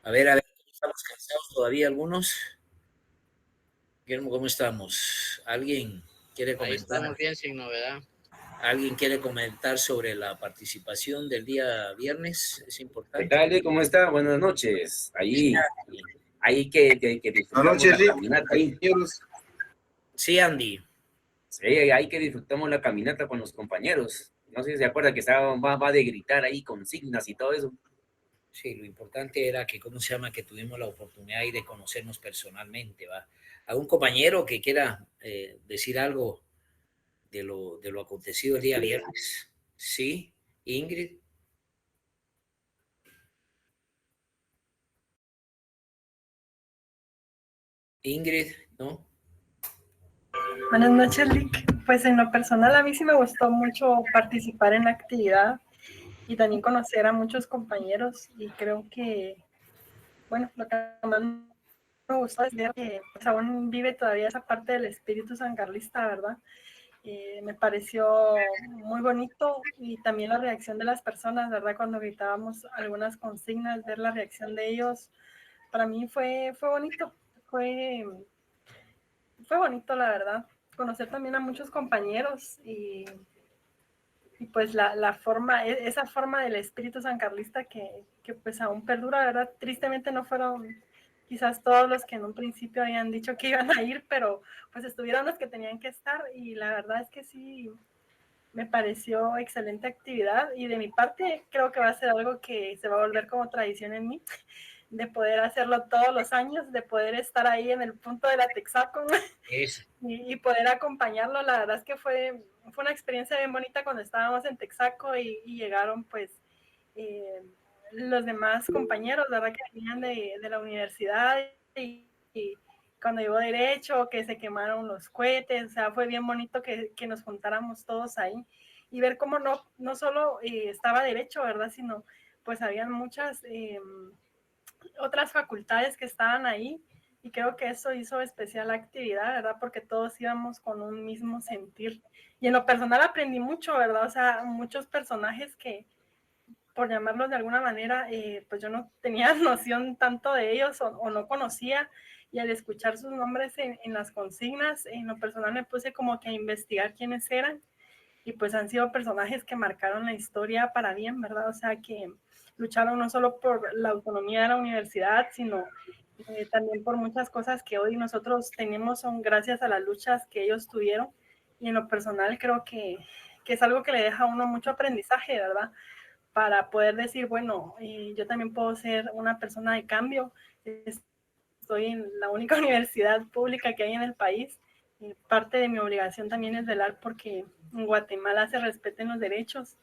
A ver, ¿estamos cansados todavía algunos? Guillermo, ¿cómo estamos? Ahí estamos bien, sin novedad. ¿Alguien quiere comentar sobre la participación del día viernes? Es ¿Qué importante. tal? ¿Cómo está? Buenas noches. Sí, Ahí que Buenas disfrutamos noches, la Rick, caminata ahí. compañeros. sí, Andy. Sí, ahí que disfrutamos la caminata con los compañeros. No sé si se acuerda que va de gritar ahí consignas y todo eso. Sí, lo importante era que, ¿cómo se llama? Que tuvimos la oportunidad ahí de conocernos personalmente, ¿va? ¿Algún compañero que quiera decir algo de lo acontecido el día viernes? Sí, Ingrid. Ingrid, ¿no? Buenas noches, Rick. Pues en lo personal a mí sí me gustó mucho participar en la actividad y también conocer a muchos compañeros y creo que, bueno, lo que más me gustó es ver que pues, aún vive todavía esa parte del espíritu sancarlista, ¿verdad? Me pareció muy bonito y también la reacción de las personas, ¿verdad? Cuando gritábamos algunas consignas, ver la reacción de ellos, para mí fue bonito, fue fue bonito, la verdad. Conocer también a muchos compañeros y pues la forma, esa forma del espíritu sancarlista que pues aún perdura, ¿verdad? Tristemente no fueron quizás todos los que en un principio habían dicho que iban a ir, pero pues estuvieron los que tenían que estar y la verdad es que sí, me pareció excelente actividad y de mi parte creo que va a ser algo que se va a volver como tradición en mí, de poder hacerlo todos los años, de poder estar ahí en el punto de la Texaco Es, y poder acompañarlo. La verdad es que fue una experiencia bien bonita cuando estábamos en Texaco y llegaron pues eh, los demás compañeros, ¿verdad? Que venían de la universidad y cuando llegó derecho, que se quemaron los cohetes, o sea, fue bien bonito que nos juntáramos todos ahí y ver cómo no solo estaba derecho, ¿verdad? Sino pues habían muchas otras facultades que estaban ahí y creo que eso hizo especial la actividad, ¿verdad? Porque todos íbamos con un mismo sentir. Y en lo personal aprendí mucho, ¿verdad? O sea, muchos personajes que, por llamarlos de alguna manera, pues yo no tenía noción tanto de ellos o no conocía. Y al escuchar sus nombres en las consignas, en lo personal me puse como que a investigar quiénes eran y pues han sido personajes que marcaron la historia para bien, ¿verdad? O sea, que lucharon no solo por la autonomía de la universidad, sino también por muchas cosas que hoy nosotros tenemos son gracias a las luchas que ellos tuvieron. Y en lo personal creo que es algo que le deja a uno mucho aprendizaje, ¿verdad? Para poder decir, bueno, yo también puedo ser una persona de cambio. Estoy en la única universidad pública que hay en el país. Parte de mi obligación también es velar porque en Guatemala se respeten los derechos,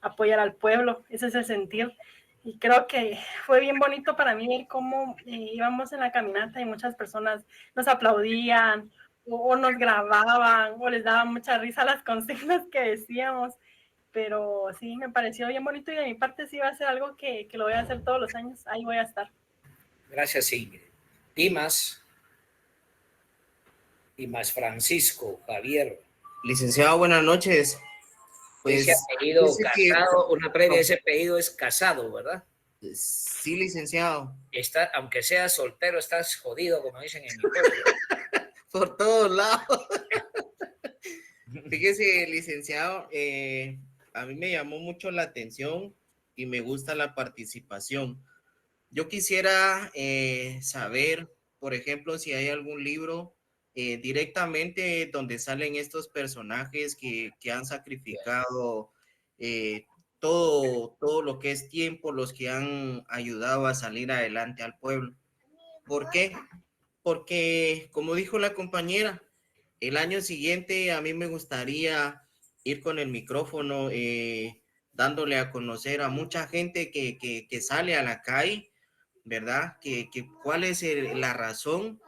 apoyar al pueblo, ese es el sentir. Y creo que fue bien bonito para mí ver cómo íbamos en la caminata y muchas personas nos aplaudían o nos grababan o les daba mucha risa las consignas que decíamos. Pero sí, me pareció bien bonito y de mi parte sí va a ser algo que lo voy a hacer todos los años. Ahí voy a estar. gracias, Ingrid. Dimas Francisco, Javier. Licenciado, buenas noches. Ese Pues, apellido dice que, Casado, una previa, ese apellido es Casado, ¿verdad? sí, licenciado, Aunque seas soltero, estás jodido, como dicen en mi pueblo. por todos lados. Fíjese, licenciado, a mí me llamó mucho la atención y me gusta la participación. Yo quisiera saber, por ejemplo, si hay algún libro directamente donde salen estos personajes que han sacrificado eh, todo lo que es tiempo, los que han ayudado a salir adelante al pueblo. ¿Por qué? Porque, como dijo la compañera, el año siguiente a mí me gustaría ir con el micrófono dándole a conocer a mucha gente que sale a la calle, ¿verdad? ¿Cuál es la razón?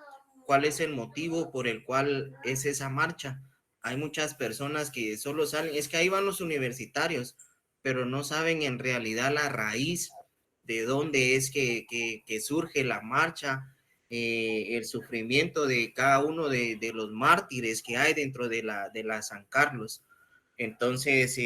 ¿Cuál es el motivo por el cual es esa marcha? Hay muchas personas que solo salen, es que ahí van los universitarios, pero no saben en realidad la raíz de dónde es que surge la marcha, el sufrimiento de cada uno de los mártires que hay dentro de la San Carlos. Entonces,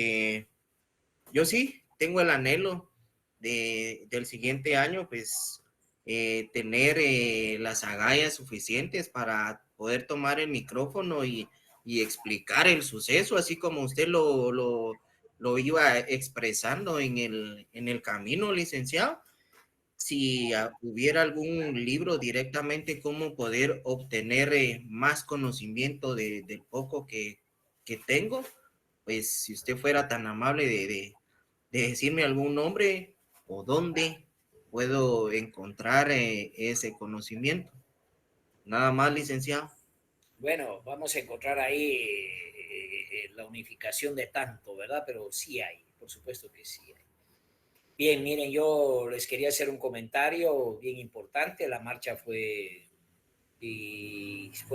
yo sí tengo el anhelo del siguiente año, pues tener las agallas suficientes para poder tomar el micrófono y explicar el suceso, así como usted lo iba expresando en el camino, licenciado. Si hubiera algún libro directamente cómo poder obtener más conocimiento del poco que tengo, pues si usted fuera tan amable de decirme algún nombre o dónde puedo encontrar ese conocimiento. Nada más, licenciado. Bueno, vamos a encontrar ahí la unificación de tanto, ¿verdad? Pero sí hay, por supuesto que sí hay. Bien, miren, yo les quería hacer un comentario bien importante. La marcha fue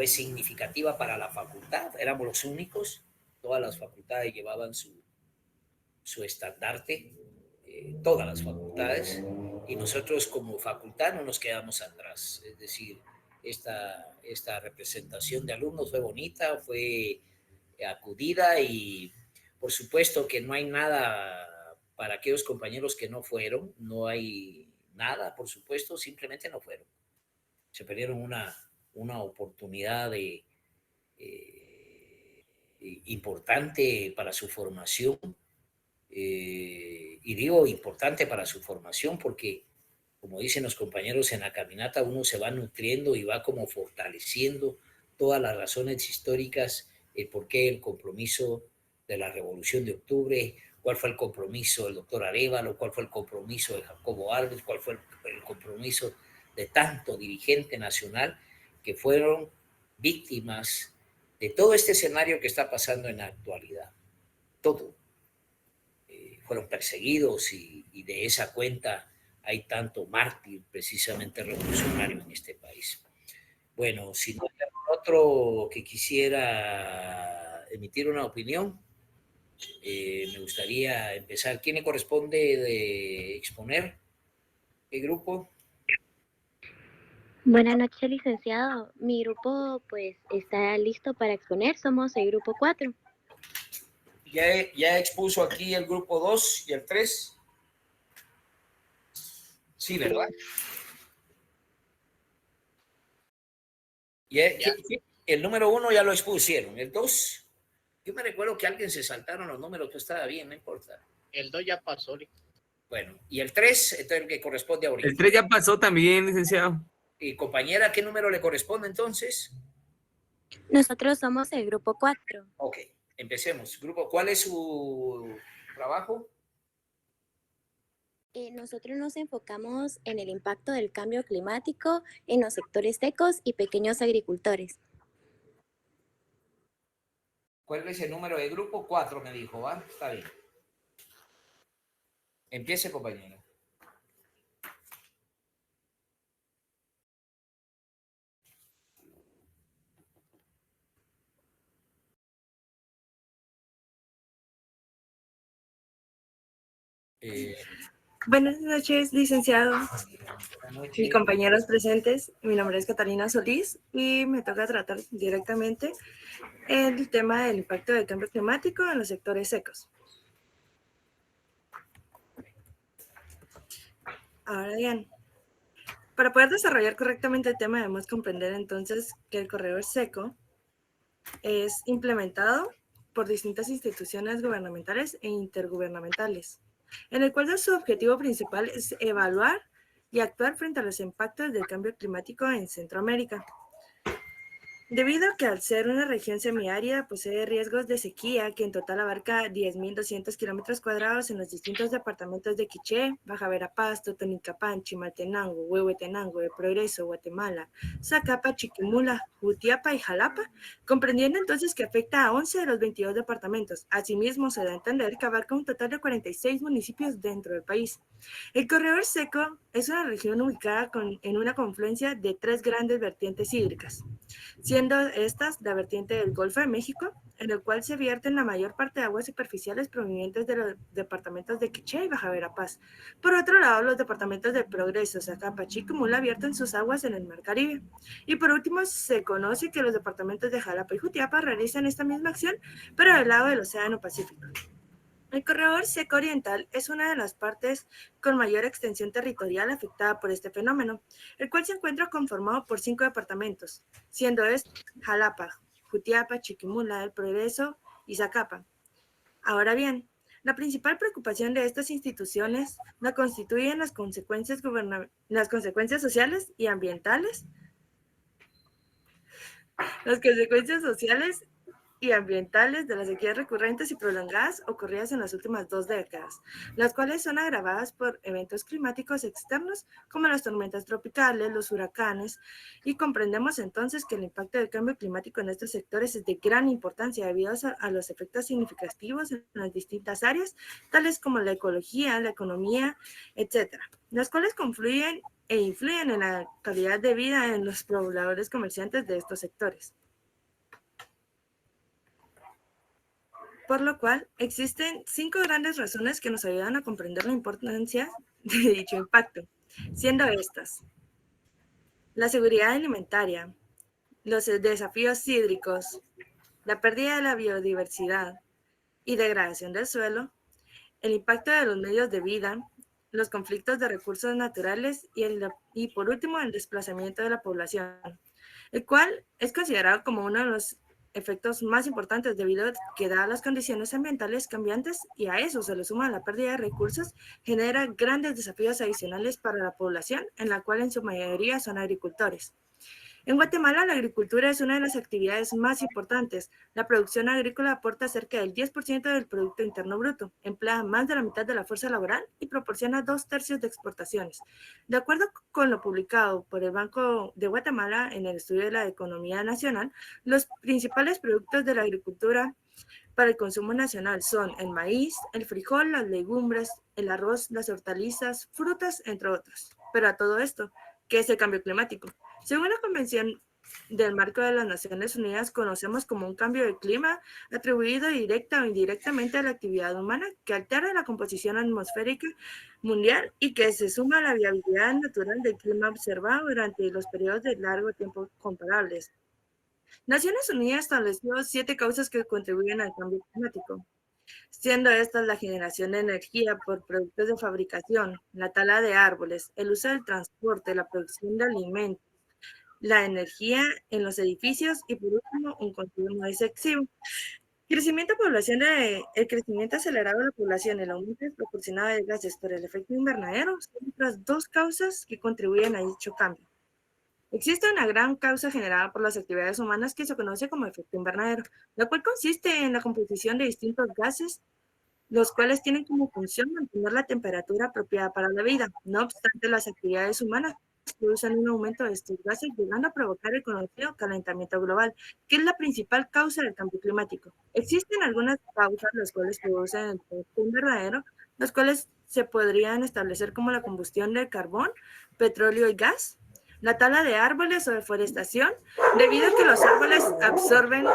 significativa para la facultad. Éramos los únicos. Todas las facultades llevaban su estandarte, todas las facultades, y nosotros como facultad no nos quedamos atrás. Es decir, esta representación de alumnos fue bonita, fue acudida, y por supuesto que no hay nada para aquellos compañeros que no fueron, no hay nada, por supuesto, simplemente no fueron. Se perdieron una oportunidad importante para su formación, y digo importante para su formación porque, como dicen los compañeros, en la caminata uno se va nutriendo y va como fortaleciendo todas las razones históricas, el por qué el compromiso de la Revolución de Octubre, cuál fue el compromiso del doctor Arévalo, cuál fue el compromiso de Jacobo Arbenz, cuál fue el compromiso de tanto dirigente nacional que fueron víctimas de todo este escenario que está pasando en la actualidad. Todo. Fueron perseguidos, y de esa cuenta hay tanto mártir precisamente revolucionario en este país. Bueno, si no hay otro que quisiera emitir una opinión, me gustaría empezar. ¿Quién le corresponde de exponer? ¿Qué grupo? Buenas noches, licenciado. Mi grupo pues está listo para exponer. Somos el grupo 4. ¿Ya expuso aquí el grupo 2 y el 3? Sí, ¿verdad? El número 1 ya lo expusieron. El 2, yo me recuerdo que alguien se saltaron los números, pero estaba bien, no importa. El 2 ya pasó. Bueno, y el 3, entonces el que corresponde ahorita. El 3 ya pasó también, licenciado. Y compañera, ¿qué número le corresponde entonces? Nosotros somos el grupo 4. Ok, empecemos. Grupo, ¿cuál es su trabajo? Nosotros nos enfocamos en el impacto del cambio climático en los sectores secos y pequeños agricultores. ¿Cuál es el número de grupo? 4 me dijo, ¿va? Está bien. Empiece, compañero. Buenas noches, licenciado y compañeros presentes. Mi nombre es Catalina Solís y me toca tratar directamente el tema del impacto del cambio climático en los sectores secos. Ahora bien, para poder desarrollar correctamente el tema debemos comprender entonces que el corredor seco es implementado por distintas instituciones gubernamentales e intergubernamentales, en el cual su objetivo principal es evaluar y actuar frente a los impactos del cambio climático en Centroamérica. Debido a que al ser una región semiárida posee riesgos de sequía que en total abarca 10.200 kilómetros cuadrados en los distintos departamentos de Quiché, Baja Verapaz, Totonicapán, Chimaltenango, Huehuetenango, El Progreso, Guatemala, Zacapa, Chiquimula, Jutiapa y Jalapa, comprendiendo entonces que afecta a 11 de los 22 departamentos. Asimismo, se da a entender que abarca un total de 46 municipios dentro del país. El corredor seco es una región ubicada en una confluencia de 3 grandes vertientes hídricas, siendo estas la vertiente del Golfo de México, en el cual se vierten la mayor parte de aguas superficiales provenientes de los departamentos de Quiché y Baja Verapaz. Por otro lado, los departamentos de Progreso, Zacapa, Chiquimula vierten sus aguas en el Mar Caribe. Y por último, se conoce que los departamentos de Jalapa y Jutiapa realizan esta misma acción, pero del lado del Océano Pacífico. El corredor seco oriental es una de las partes con mayor extensión territorial afectada por este fenómeno, el cual se encuentra conformado por 5 departamentos, siendo estos Jalapa, Jutiapa, Chiquimula, El Progreso y Zacapa. Ahora bien, la principal preocupación de estas instituciones la constituyen las consecuencias sociales y ambientales. Las consecuencias sociales y ambientales de las sequías recurrentes y prolongadas ocurridas en las últimas 2 décadas, las cuales son agravadas por eventos climáticos externos como las tormentas tropicales, los huracanes, y comprendemos entonces que el impacto del cambio climático en estos sectores es de gran importancia debido a los efectos significativos en las distintas áreas, tales como la ecología, la economía, etcétera, las cuales confluyen e influyen en la calidad de vida en los pobladores comerciantes de estos sectores. Por lo cual, existen 5 grandes razones que nos ayudan a comprender la importancia de dicho impacto, siendo estas: la seguridad alimentaria, los desafíos hídricos, la pérdida de la biodiversidad y degradación del suelo, el impacto de los medios de vida, los conflictos de recursos naturales y por último, el desplazamiento de la población, el cual es considerado como uno de los efectos más importantes debido a que, dadas las condiciones ambientales cambiantes y a eso se le suma la pérdida de recursos, genera grandes desafíos adicionales para la población, en la cual en su mayoría son agricultores. En Guatemala, la agricultura es una de las actividades más importantes. La producción agrícola aporta cerca del 10% del Producto Interno Bruto, emplea más de la mitad de la fuerza laboral y proporciona 2/3 de exportaciones. De acuerdo con lo publicado por el Banco de Guatemala en el estudio de la economía nacional, los principales productos de la agricultura para el consumo nacional son el maíz, el frijol, las legumbres, el arroz, las hortalizas, frutas, entre otros. Pero a todo esto, ¿qué es el cambio climático? Según la Convención del Marco de las Naciones Unidas, conocemos como un cambio de clima atribuido directa o indirectamente a la actividad humana que altera la composición atmosférica mundial y que se suma a la viabilidad natural del clima observado durante los periodos de largo tiempo comparables. Naciones Unidas estableció 7 causas que contribuyen al cambio climático, siendo estas la generación de energía por productos de fabricación, la tala de árboles, el uso del transporte, la producción de alimentos, la energía en los edificios y por último un consumo excesivo. El crecimiento acelerado de la población, el aumento desproporcionado de gases por el efecto invernadero son otras 2 causas que contribuyen a dicho cambio. Existe una gran causa generada por las actividades humanas que se conoce como efecto invernadero, la cual consiste en la composición de distintos gases, los cuales tienen como función mantener la temperatura apropiada para la vida. No obstante, las actividades humanas producen un aumento de estos gases, llegando a provocar el conocido calentamiento global, que es la principal causa del cambio climático. Existen algunas causas las cuales producen el efecto invernadero, las cuales se podrían establecer como la combustión del carbón, petróleo y gas, la tala de árboles o deforestación, debido a que los árboles absorben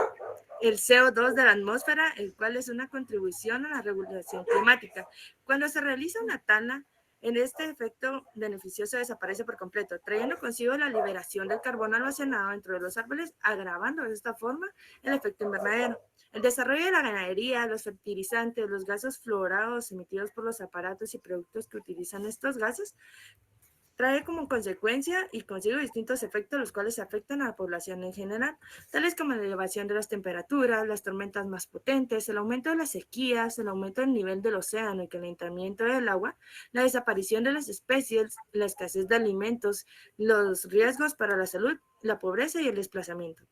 el CO2 de la atmósfera, el cual es una contribución a la regulación climática. Cuando se realiza una tala, en este efecto beneficioso desaparece por completo, trayendo consigo la liberación del carbono almacenado dentro de los árboles, agravando de esta forma el efecto invernadero. El desarrollo de la ganadería, los fertilizantes, los gases fluorados emitidos por los aparatos y productos que utilizan estos gases, trae como consecuencia y consigo distintos efectos los cuales afectan a la población en general, tales como la elevación de las temperaturas, las tormentas más potentes, el aumento de las sequías, el aumento del nivel del océano y calentamiento del agua, la desaparición de las especies, la escasez de alimentos, los riesgos para la salud, la pobreza y el desplazamiento.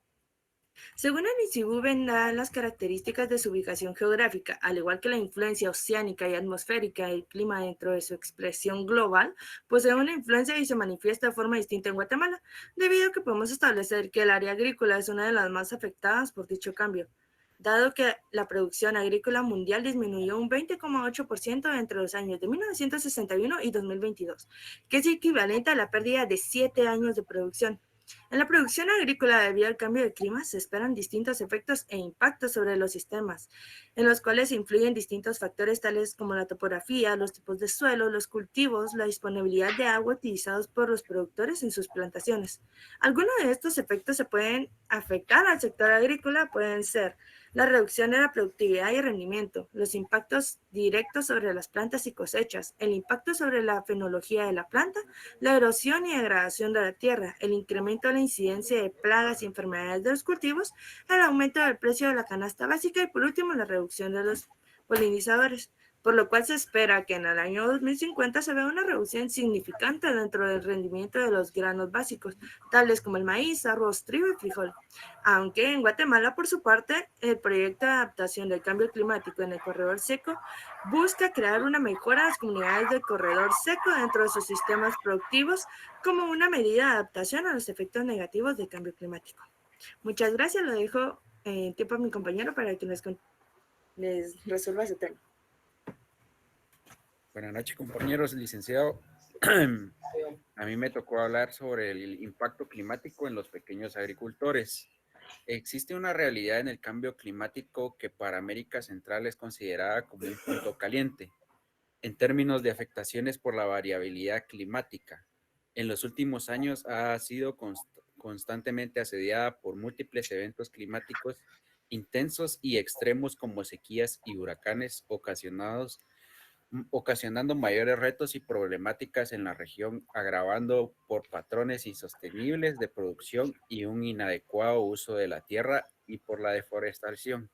Según el INCIBU, dan las características de su ubicación geográfica, al igual que la influencia oceánica y atmosférica del clima dentro de su expresión global, posee una influencia y se manifiesta de forma distinta en Guatemala, debido a que podemos establecer que el área agrícola es una de las más afectadas por dicho cambio, dado que la producción agrícola mundial disminuyó un 20,8% entre los años de 1961 y 2022, que es equivalente a la pérdida de 7 años de producción. En la producción agrícola, debido al cambio de clima, se esperan distintos efectos e impactos sobre los sistemas, en los cuales influyen distintos factores tales como la topografía, los tipos de suelo, los cultivos, la disponibilidad de agua utilizados por los productores en sus plantaciones. Algunos de estos efectos se pueden afectar al sector agrícola, pueden ser la reducción de la productividad y rendimiento, los impactos directos sobre las plantas y cosechas, el impacto sobre la fenología de la planta, la erosión y degradación de la tierra, el incremento de la incidencia de plagas y enfermedades de los cultivos, el aumento del precio de la canasta básica y por último la reducción de los polinizadores, por lo cual se espera que en el año 2050 se vea una reducción significante dentro del rendimiento de los granos básicos, tales como el maíz, arroz, trigo y frijol. Aunque en Guatemala, por su parte, el proyecto de adaptación del cambio climático en el corredor seco busca crear una mejora a las comunidades del corredor seco dentro de sus sistemas productivos como una medida de adaptación a los efectos negativos del cambio climático. Muchas gracias, lo dejo en tiempo a mi compañero para que les resuelva ese tema. Buenas noches, compañeros. Licenciado, a mí me tocó hablar sobre el impacto climático en los pequeños agricultores. Existe una realidad en el cambio climático que para América Central es considerada como un punto caliente, en términos de afectaciones por la variabilidad climática. En los últimos años ha sido constantemente asediada por múltiples eventos climáticos intensos y extremos como sequías y huracanes ocasionando mayores retos y problemáticas en la región, agravando por patrones insostenibles de producción y un inadecuado uso de la tierra y por la deforestación.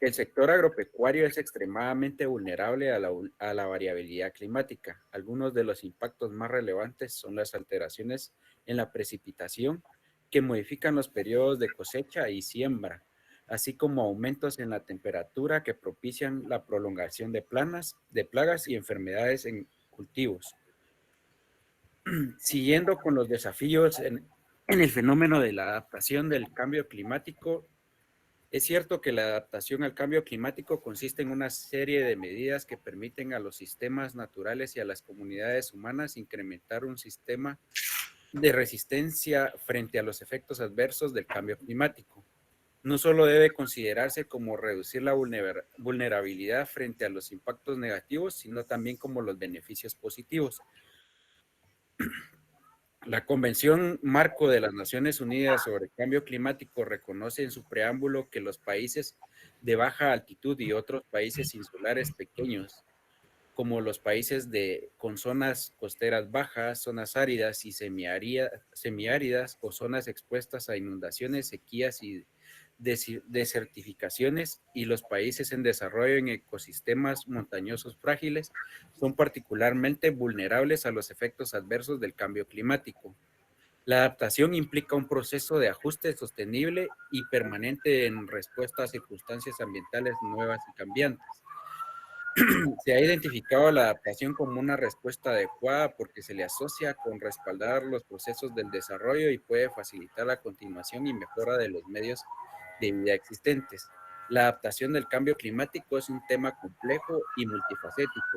El sector agropecuario es extremadamente vulnerable a la variabilidad climática. Algunos de los impactos más relevantes son las alteraciones en la precipitación que modifican los periodos de cosecha y siembra, así como aumentos en la temperatura que propician la prolongación de plagas y enfermedades en cultivos. Siguiendo con los desafíos en el fenómeno de la adaptación del cambio climático, es cierto que la adaptación al cambio climático consiste en una serie de medidas que permiten a los sistemas naturales y a las comunidades humanas incrementar un sistema de resistencia frente a los efectos adversos del cambio climático. No solo debe considerarse como reducir la vulnerabilidad frente a los impactos negativos, sino también como los beneficios positivos. La Convención Marco de las Naciones Unidas sobre el Cambio Climático reconoce en su preámbulo que los países de baja altitud y otros países insulares pequeños, como los países con zonas costeras bajas, zonas áridas y semiáridas o zonas expuestas a inundaciones, sequías y desertificaciones, y los países en desarrollo en ecosistemas montañosos frágiles son particularmente vulnerables a los efectos adversos del cambio climático. La adaptación implica un proceso de ajuste sostenible y permanente en respuesta a circunstancias ambientales nuevas y cambiantes. Se ha identificado la adaptación como una respuesta adecuada porque se le asocia con respaldar los procesos del desarrollo y puede facilitar la continuación y mejora de los medios de vida existentes. La adaptación del cambio climático es un tema complejo y multifacético.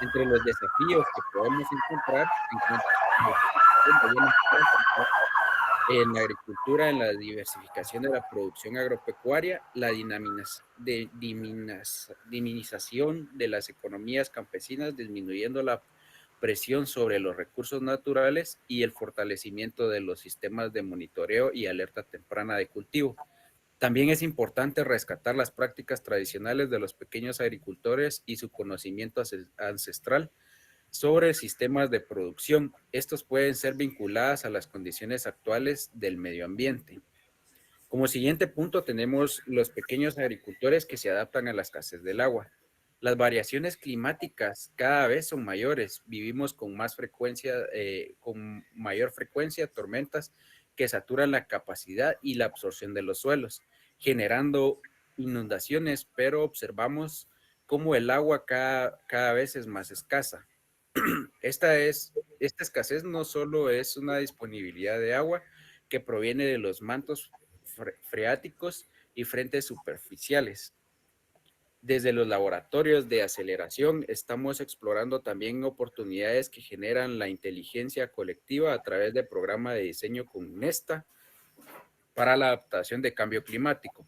Entre los desafíos que podemos encontrar en la agricultura, en la diversificación de la producción agropecuaria, la dinamización de las economías campesinas, disminuyendo la presión sobre los recursos naturales y el fortalecimiento de los sistemas de monitoreo y alerta temprana de cultivo. También es importante rescatar las prácticas tradicionales de los pequeños agricultores y su conocimiento ancestral sobre sistemas de producción. Estos pueden ser vinculadas a las condiciones actuales del medio ambiente. Como siguiente punto tenemos los pequeños agricultores que se adaptan a la escasez del agua. Las variaciones climáticas cada vez son mayores. Vivimos con mayor frecuencia tormentas que saturan la capacidad y la absorción de los suelos, generando inundaciones, pero observamos cómo el agua cada vez es más escasa. Esta escasez no solo es una disponibilidad de agua que proviene de los mantos freáticos y frentes superficiales. Desde los laboratorios de aceleración estamos explorando también oportunidades que generan la inteligencia colectiva a través del programa de diseño con Nesta para la adaptación de cambio climático.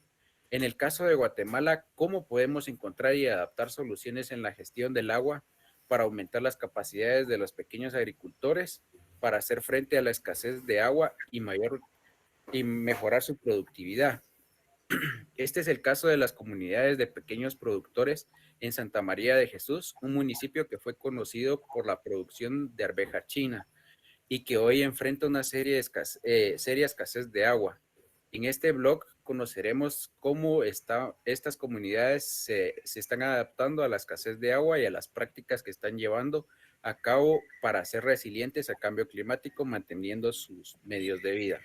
En el caso de Guatemala, ¿cómo podemos encontrar y adaptar soluciones en la gestión del agua para aumentar las capacidades de los pequeños agricultores para hacer frente a la escasez de agua y mejorar su productividad? Este es el caso de las comunidades de pequeños productores en Santa María de Jesús, un municipio que fue conocido por la producción de arveja china y que hoy enfrenta una seria escasez de agua. En este blog conoceremos cómo estas comunidades se están adaptando a la escasez de agua y a las prácticas que están llevando a cabo para ser resilientes al cambio climático, manteniendo sus medios de vida.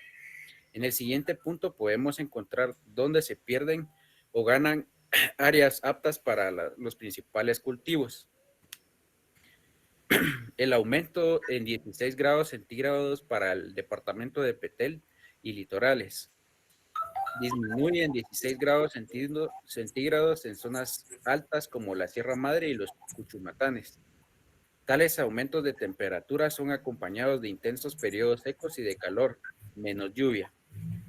En el siguiente punto podemos encontrar dónde se pierden o ganan áreas aptas para los principales cultivos. El aumento en 16 grados centígrados para el departamento de Petén y litorales. Disminuye en 16 grados centígrados en zonas altas como la Sierra Madre y los Cuchumatanes. Tales aumentos de temperatura son acompañados de intensos periodos secos y de calor, menos lluvia.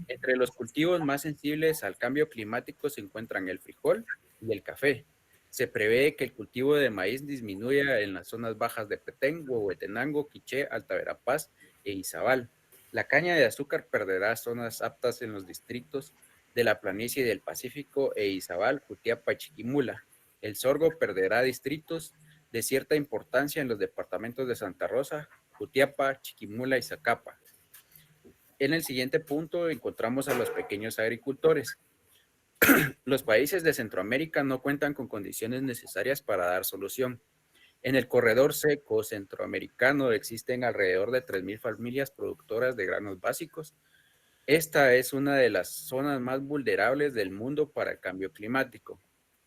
Entre los cultivos más sensibles al cambio climático se encuentran el frijol y el café. Se prevé que el cultivo de maíz disminuya en las zonas bajas de Petén, Huehuetenango, Quiché, Alta Verapaz e Izabal. La caña de azúcar perderá zonas aptas en los distritos de la planicie del Pacífico e Izabal, Jutiapa y Chiquimula. El sorgo perderá distritos de cierta importancia en los departamentos de Santa Rosa, Jutiapa, Chiquimula y Zacapa. En el siguiente punto encontramos a los pequeños agricultores. Los países de Centroamérica no cuentan con condiciones necesarias para dar solución. En el corredor seco centroamericano existen alrededor de 3.000 familias productoras de granos básicos. Esta es una de las zonas más vulnerables del mundo para el cambio climático.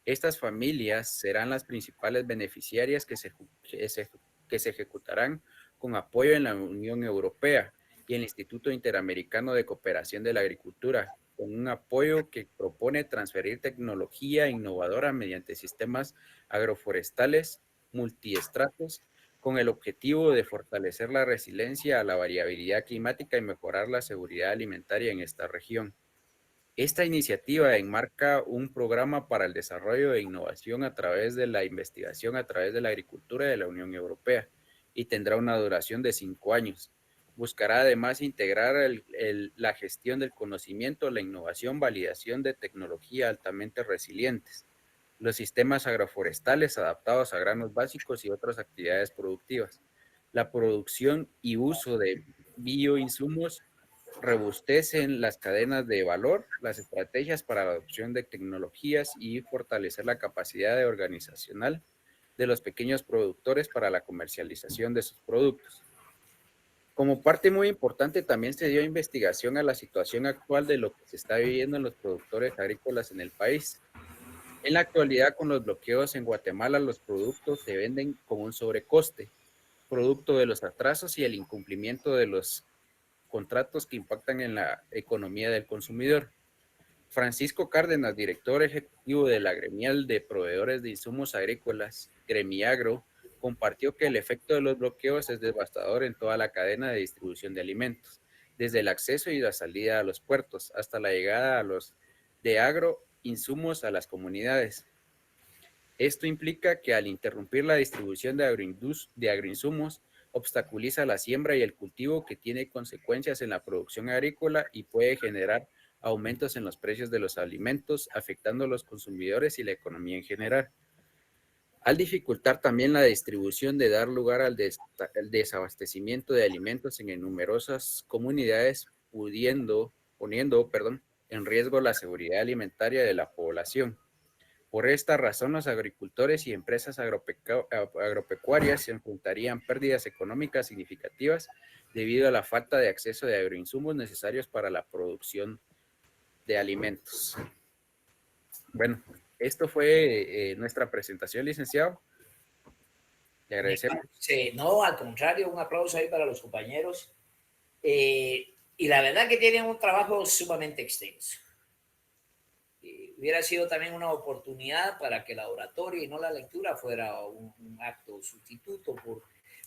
Estas familias serán las principales beneficiarias que se ejecutarán con apoyo en la Unión Europea y el Instituto Interamericano de Cooperación de la Agricultura, con un apoyo que propone transferir tecnología innovadora mediante sistemas agroforestales multiestratos, con el objetivo de fortalecer la resiliencia a la variabilidad climática y mejorar la seguridad alimentaria en esta región. Esta iniciativa enmarca un programa para el desarrollo de innovación a través de la investigación a través de la agricultura de la Unión Europea y tendrá una duración de 5 años. Buscará además integrar la gestión del conocimiento, la innovación, validación de tecnología altamente resilientes, los sistemas agroforestales adaptados a granos básicos y otras actividades productivas, la producción y uso de bioinsumos, robustecen las cadenas de valor, las estrategias para la adopción de tecnologías y fortalecer la capacidad organizacional de los pequeños productores para la comercialización de sus productos. Como parte muy importante, también se dio investigación a la situación actual de lo que se está viviendo en los productores agrícolas en el país. En la actualidad, con los bloqueos en Guatemala, los productos se venden con un sobrecoste, producto de los atrasos y el incumplimiento de los contratos que impactan en la economía del consumidor. Francisco Cárdenas, director ejecutivo de la Gremial de Proveedores de Insumos Agrícolas, Gremiagro, compartió que el efecto de los bloqueos es devastador en toda la cadena de distribución de alimentos, desde el acceso y la salida a los puertos hasta la llegada de agroinsumos a las comunidades. Esto implica que al interrumpir la distribución de agroinsumos, obstaculiza la siembra y el cultivo, que tiene consecuencias en la producción agrícola y puede generar aumentos en los precios de los alimentos, afectando a los consumidores y la economía en general. Al dificultar también la distribución, de dar lugar al desabastecimiento de alimentos en numerosas comunidades, poniendo en riesgo la seguridad alimentaria de la población. Por esta razón, los agricultores y empresas agropecuarias se enfrentarían pérdidas económicas significativas debido a la falta de acceso de agroinsumos necesarios para la producción de alimentos. Bueno, esto fue nuestra presentación, licenciado. Le agradecemos. Sí, no, al contrario, un aplauso ahí para los compañeros. Y la verdad que tienen un trabajo sumamente extenso. Hubiera sido también una oportunidad para que la oratoria y no la lectura fuera un acto sustituto.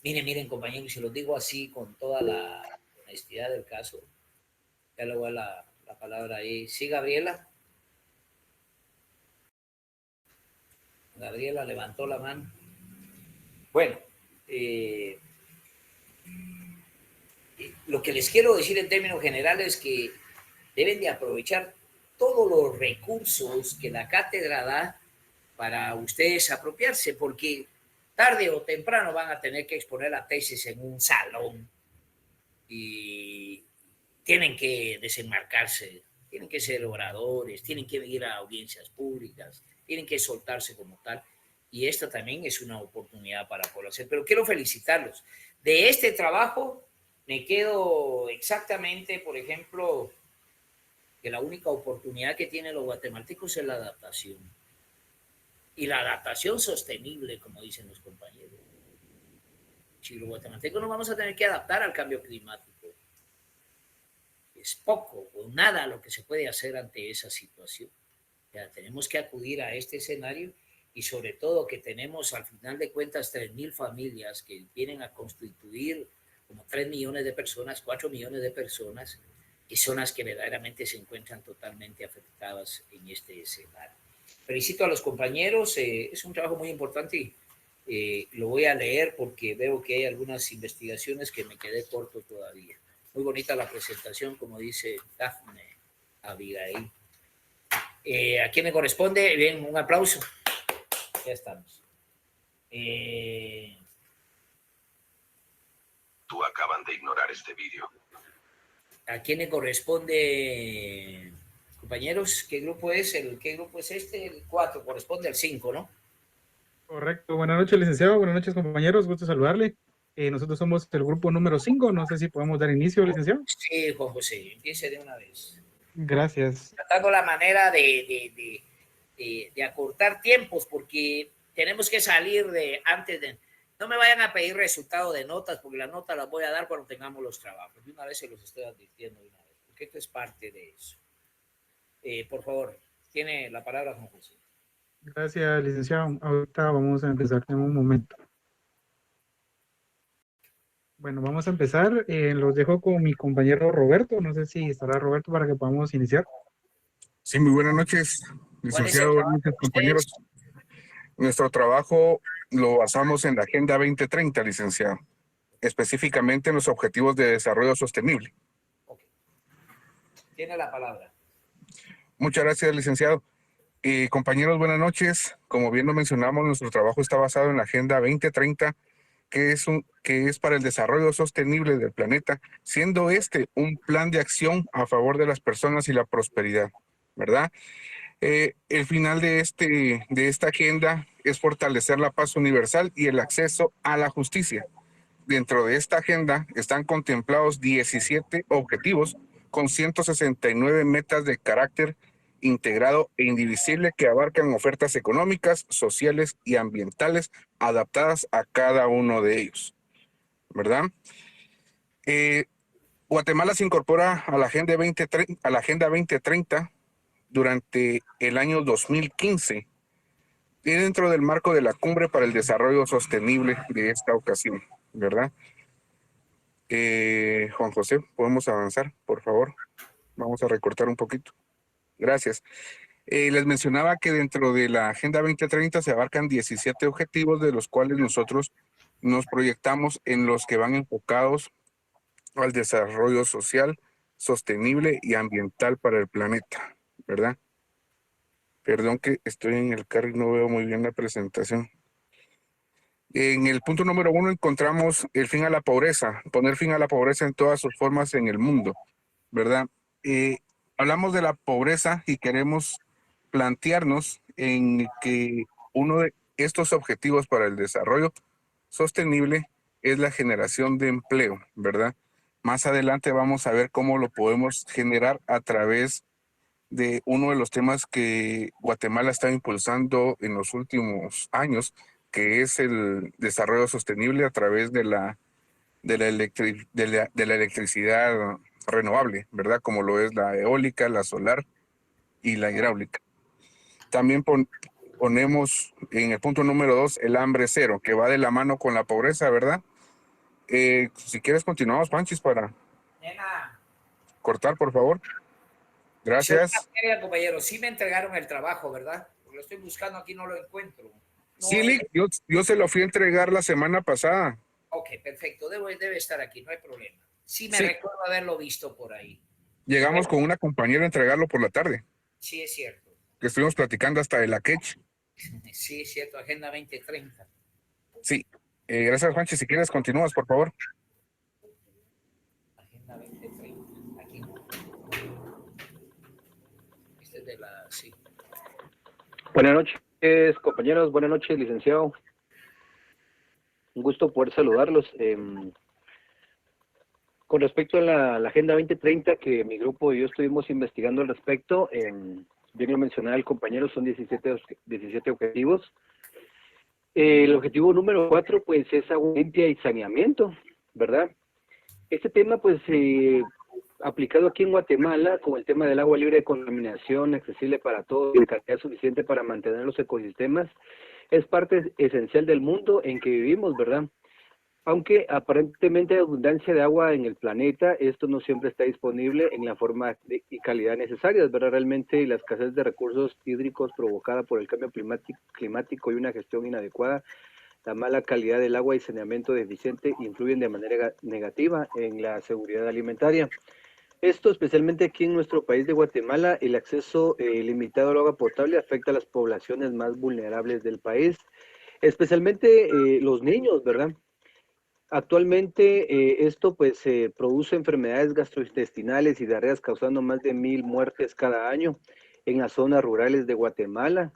Miren, compañeros, y se los digo así con toda la honestidad del caso. Ya le voy a la palabra ahí. Sí, Gabriela. Gabriela levantó la mano. Bueno, lo que les quiero decir en términos generales es que deben de aprovechar todos los recursos que la cátedra da para ustedes apropiarse, porque tarde o temprano van a tener que exponer la tesis en un salón y tienen que desenmarcarse, tienen que ser oradores, tienen que ir a audiencias públicas, tienen que soltarse como tal. Y esta también es una oportunidad para poderlo hacer. Pero quiero felicitarlos. De este trabajo me quedo exactamente, por ejemplo, que la única oportunidad que tienen los guatemaltecos es la adaptación. Y la adaptación sostenible, como dicen los compañeros. Si los guatemaltecos nos vamos a tener que adaptar al cambio climático. Es poco o nada lo que se puede hacer ante esa situación. O sea, tenemos que acudir a este escenario y sobre todo que tenemos al final de cuentas 3.000 familias que vienen a constituir como 3 millones de personas, 4 millones de personas, que son las que verdaderamente se encuentran totalmente afectadas en este escenario. Felicito a los compañeros, es un trabajo muy importante y lo voy a leer porque veo que hay algunas investigaciones que me quedé corto todavía. Muy bonita la presentación, como dice Dafne Abigail. ¿A quién me corresponde? Bien, un aplauso. Ya estamos. Tú acaban de ignorar este vídeo. ¿A quién le corresponde, compañeros? ¿Qué grupo es? ¿Qué grupo es este? El 4, corresponde al 5, ¿no? Correcto. Buenas noches, licenciado. Buenas noches, compañeros. Gusto saludarle. Nosotros somos el grupo número 5. No sé si podemos dar inicio, licenciado. Sí, Juan José, empiece de una vez. Gracias. Tratando la manera de acortar tiempos, porque tenemos que salir antes de... No me vayan a pedir resultado de notas, porque las notas las voy a dar cuando tengamos los trabajos. De una vez se los estoy advirtiendo de una vez, porque esto es parte de eso. Por favor, tiene la palabra Juan José. Gracias, licenciado. Ahorita vamos a empezar en un momento. Bueno, vamos a empezar. Los dejo con mi compañero Roberto. No sé si estará Roberto para que podamos iniciar. Sí, muy buenas noches, licenciado, buenas noches, compañeros. Nuestro trabajo lo basamos en la Agenda 2030, licenciado, específicamente en los Objetivos de Desarrollo Sostenible. Okay. Tiene la palabra. Muchas gracias, licenciado. Compañeros, buenas noches. Como bien lo mencionamos, nuestro trabajo está basado en la Agenda 2030, que es para el desarrollo sostenible del planeta, siendo este un plan de acción a favor de las personas y la prosperidad, ¿verdad? El final de esta agenda es fortalecer la paz universal y el acceso a la justicia. Dentro de esta agenda están contemplados 17 objetivos con 169 metas de carácter integrado e indivisible que abarcan ofertas económicas, sociales y ambientales adaptadas a cada uno de ellos, ¿verdad? Guatemala se incorpora a la Agenda 2030 durante el año 2015 y dentro del marco de la Cumbre para el Desarrollo Sostenible de esta ocasión, ¿verdad? Juan José, ¿podemos avanzar, por favor? Vamos a recortar un poquito. Gracias. Les mencionaba que dentro de la Agenda 2030 se abarcan 17 objetivos, de los cuales nosotros nos proyectamos en los que van enfocados al desarrollo social, sostenible y ambiental para el planeta, ¿verdad? Perdón que estoy en el carro y no veo muy bien la presentación. En el punto número 1 encontramos el fin a la pobreza, poner fin a la pobreza en todas sus formas en el mundo, ¿verdad? Hablamos de la pobreza y queremos plantearnos en que uno de estos objetivos para el desarrollo sostenible es la generación de empleo, ¿verdad? Más adelante vamos a ver cómo lo podemos generar a través de uno de los temas que Guatemala está impulsando en los últimos años, que es el desarrollo sostenible a través de la electricidad renovable, ¿verdad? Como lo es la eólica, la solar y la hidráulica. También ponemos en el punto número 2 el hambre cero, que va de la mano con la pobreza, ¿verdad? Si quieres continuamos, Panchis, para cortar, por favor. Gracias. Compañero, sí me entregaron el trabajo, ¿verdad? Porque lo estoy buscando aquí, no lo encuentro. No, sí, yo se lo fui a entregar la semana pasada. Ok, perfecto, debe estar aquí, no hay problema. Sí me recuerdo haberlo visto por ahí. Llegamos con una compañera a entregarlo por la tarde. Sí, es cierto. Que estuvimos platicando hasta de la Quech. Sí, es cierto, Agenda 2030. Sí. Gracias, Juanchi. Si quieres, continúas, por favor. Agenda 2030. Aquí no. Este es de la... Sí. Buenas noches, compañeros. Buenas noches, licenciado. Un gusto poder saludarlos. Con respecto a la Agenda 2030, que mi grupo y yo estuvimos investigando al respecto, bien lo mencionaba el compañero, son 17 objetivos. El objetivo número 4, pues, es agua limpia y saneamiento, ¿verdad? Este tema, pues, aplicado aquí en Guatemala, con el tema del agua libre de contaminación, accesible para todos y de calidad suficiente para mantener los ecosistemas, es parte esencial del mundo en que vivimos, ¿verdad? Aunque aparentemente hay abundancia de agua en el planeta, esto no siempre está disponible en la forma y calidad necesarias, ¿verdad? Realmente la escasez de recursos hídricos provocada por el cambio climático y una gestión inadecuada, la mala calidad del agua y saneamiento deficiente influyen de manera negativa en la seguridad alimentaria. Esto, especialmente aquí en nuestro país de Guatemala, el acceso limitado al agua potable afecta a las poblaciones más vulnerables del país, especialmente los niños, ¿verdad? Actualmente esto pues produce enfermedades gastrointestinales y diarreas causando más de 1000 muertes cada año en las zonas rurales de Guatemala.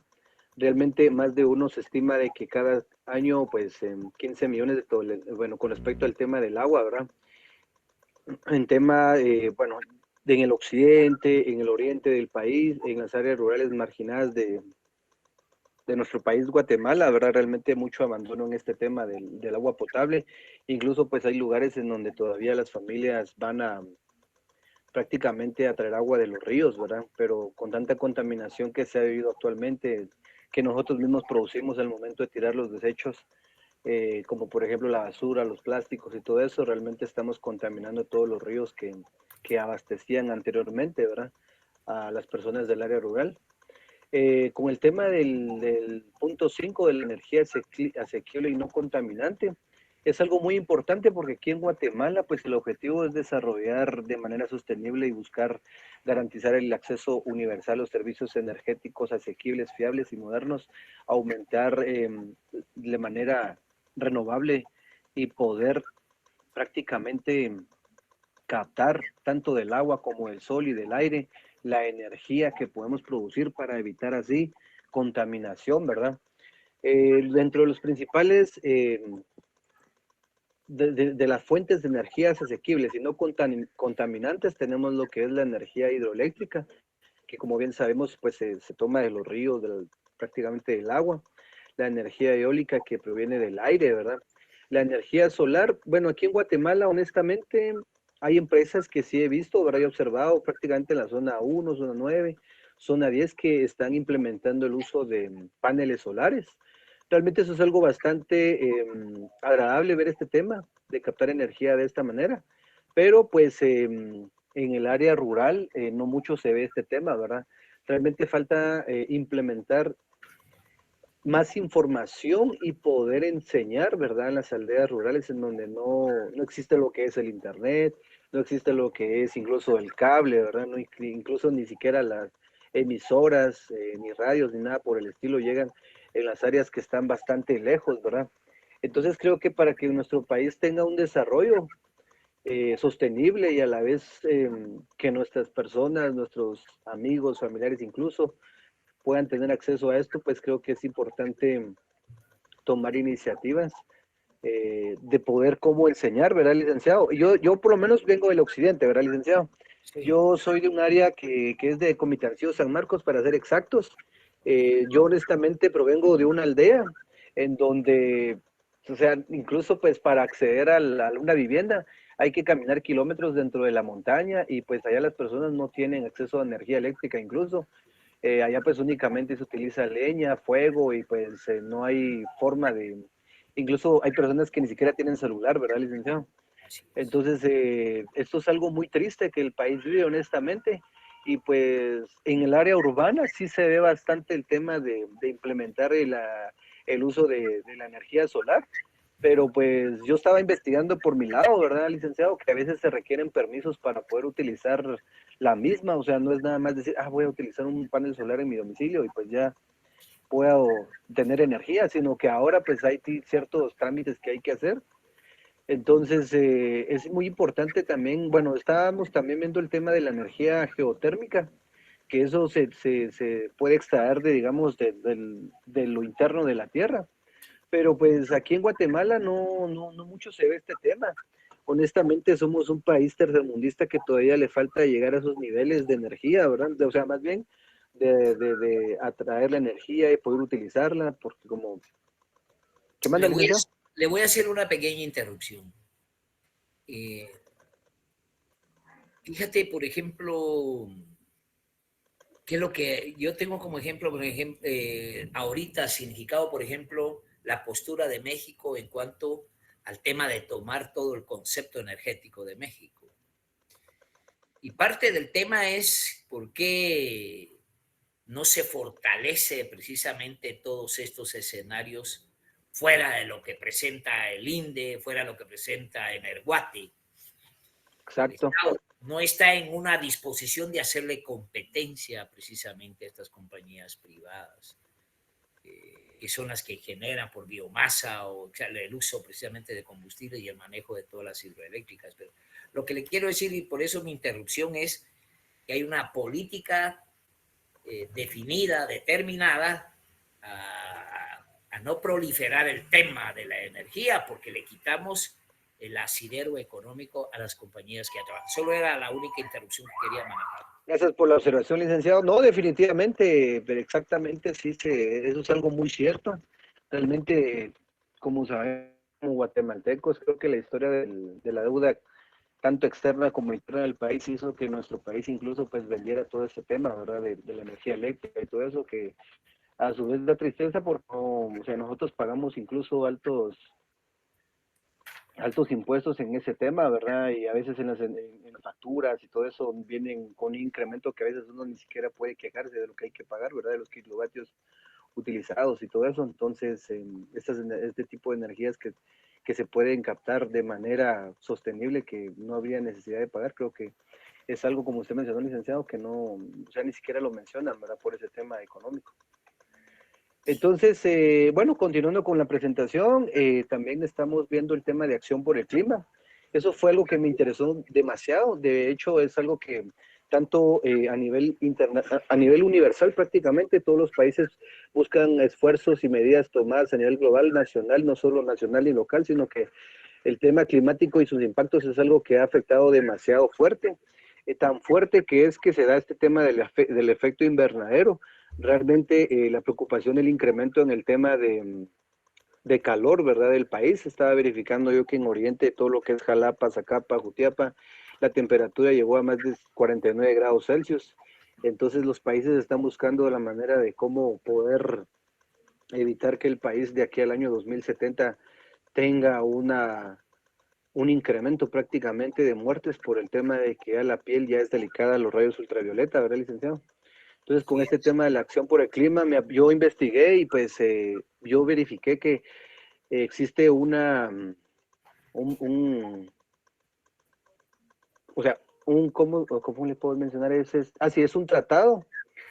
Realmente más de uno se estima de que cada año pues 15 millones de dólares, bueno, con respecto al tema del agua, ¿verdad? En tema, bueno, en el occidente, en el oriente del país, en las áreas rurales marginadas de nuestro país, Guatemala, ¿verdad? Realmente mucho abandono en este tema del agua potable. Incluso pues hay lugares en donde todavía las familias van a prácticamente a traer agua de los ríos, ¿verdad? Pero con tanta contaminación que se ha vivido actualmente, que nosotros mismos producimos al momento de tirar los desechos, como por ejemplo la basura, los plásticos y todo eso, realmente estamos contaminando todos los ríos que abastecían anteriormente, ¿verdad? A las personas del área rural. Con el tema del punto 5 de la energía asequible y no contaminante, es algo muy importante porque aquí en Guatemala, pues el objetivo es desarrollar de manera sostenible y buscar garantizar el acceso universal a los servicios energéticos asequibles, fiables y modernos, aumentar de manera renovable y poder prácticamente captar tanto del agua como del sol y del aire, la energía que podemos producir para evitar así contaminación, ¿verdad? Dentro de los principales, de las fuentes de energías asequibles y no contaminantes, tenemos lo que es la energía hidroeléctrica, que como bien sabemos, pues se toma de los ríos, prácticamente del agua, la energía eólica que proviene del aire, ¿verdad? La energía solar, bueno, aquí en Guatemala, honestamente, hay empresas que sí he visto, ¿verdad? He observado prácticamente en la zona 1, zona 9, zona 10 que están implementando el uso de paneles solares. Realmente eso es algo bastante agradable ver este tema, de captar energía de esta manera, pero pues en el área rural no mucho se ve este tema, ¿verdad? Realmente falta implementar más información y poder enseñar, ¿verdad? En las aldeas rurales en donde no existe lo que es el internet, no existe lo que es incluso el cable, ¿verdad? No, incluso ni siquiera las emisoras, ni radios, ni nada por el estilo llegan en las áreas que están bastante lejos, ¿verdad? Entonces creo que para que nuestro país tenga un desarrollo sostenible y a la vez que nuestras personas, nuestros amigos, familiares incluso, puedan tener acceso a esto, pues creo que es importante tomar iniciativas de poder cómo enseñar, ¿verdad, licenciado? Yo por lo menos vengo del occidente, ¿verdad, licenciado? Sí. Yo soy de un área que es de Comitancillo San Marcos, para ser exactos. Yo honestamente provengo de una aldea en donde, o sea, incluso pues para acceder a una vivienda hay que caminar kilómetros dentro de la montaña y pues allá las personas no tienen acceso a energía eléctrica incluso. Allá pues únicamente se utiliza leña, fuego y pues no hay forma de... Incluso hay personas que ni siquiera tienen celular, ¿verdad, licenciado? Entonces, esto es algo muy triste que el país vive, honestamente. Y pues en el área urbana sí se ve bastante el tema de implementar el uso de la energía solar. pero pues yo estaba investigando por mi lado, ¿verdad, licenciado? Que a veces se requieren permisos para poder utilizar la misma, o sea, no es nada más decir, voy a utilizar un panel solar en mi domicilio y pues ya puedo tener energía, sino que ahora pues hay ciertos trámites que hay que hacer. Entonces, es muy importante también, bueno, estábamos también viendo el tema de la energía geotérmica, que eso se puede extraer de, digamos, de lo interno de la tierra. Pero pues aquí en Guatemala no mucho se ve este tema. Honestamente, somos un país tercermundista que todavía le falta llegar a esos niveles de energía, ¿verdad? O sea, más bien de atraer la energía y poder utilizarla, porque como... ¿Qué manda, licenciado? Le voy a hacer una pequeña interrupción. Fíjate, por ejemplo, que es lo que yo tengo como ejemplo, ahorita significado, por ejemplo, la postura de México en cuanto al tema de tomar todo el concepto energético de México. Y parte del tema es por qué no se fortalece precisamente todos estos escenarios fuera de lo que presenta el INDE, fuera de lo que presenta Energuate. Exacto. No está en una disposición de hacerle competencia precisamente a estas compañías privadas, que son las que generan por biomasa o el uso precisamente de combustible y el manejo de todas las hidroeléctricas. Pero lo que le quiero decir, y por eso mi interrupción, es que hay una política definida, determinada, a no proliferar el tema de la energía, porque le quitamos el asidero económico a las compañías que trabajan. Solo era la única interrupción que quería manejar. Gracias por la observación, licenciado. No, definitivamente, pero exactamente, sí, eso es algo muy cierto. Realmente, como sabemos, como guatemaltecos, creo que la historia de la deuda, tanto externa como interna del país, hizo que nuestro país incluso pues vendiera todo ese tema, ¿verdad? De la energía eléctrica y todo eso, que a su vez da tristeza porque, o sea, nosotros pagamos incluso altos impuestos en ese tema, ¿verdad? Y a veces en las facturas y todo eso vienen con un incremento que a veces uno ni siquiera puede quejarse de lo que hay que pagar, ¿verdad? De los kilovatios utilizados y todo eso. Entonces, este tipo de energías que se pueden captar de manera sostenible, que no habría necesidad de pagar, creo que es algo, como usted mencionó, licenciado, que no, o sea, ni siquiera lo mencionan, ¿verdad? Por ese tema económico. Entonces, bueno, continuando con la presentación, también estamos viendo el tema de acción por el clima. Eso fue algo que me interesó demasiado. De hecho, es algo que tanto a nivel universal, prácticamente todos los países buscan esfuerzos y medidas tomadas a nivel global, nacional, no solo nacional y local, sino que el tema climático y sus impactos es algo que ha afectado demasiado fuerte. Tan fuerte que es que se da este tema del efecto invernadero. Realmente la preocupación del incremento en el tema de calor, ¿verdad?, del país. Estaba verificando yo que en Oriente, todo lo que es Jalapa, Zacapa, Jutiapa, la temperatura llegó a más de 49 grados Celsius. Entonces los países están buscando la manera de cómo poder evitar que el país de aquí al año 2070 tenga un incremento prácticamente de muertes por el tema de que ya la piel ya es delicada a los rayos ultravioleta, ¿verdad, licenciado? Entonces, con este tema de la acción por el clima, yo investigué y pues yo verifiqué que existe o sea, ¿cómo le puedo mencionar? Sí, es un tratado.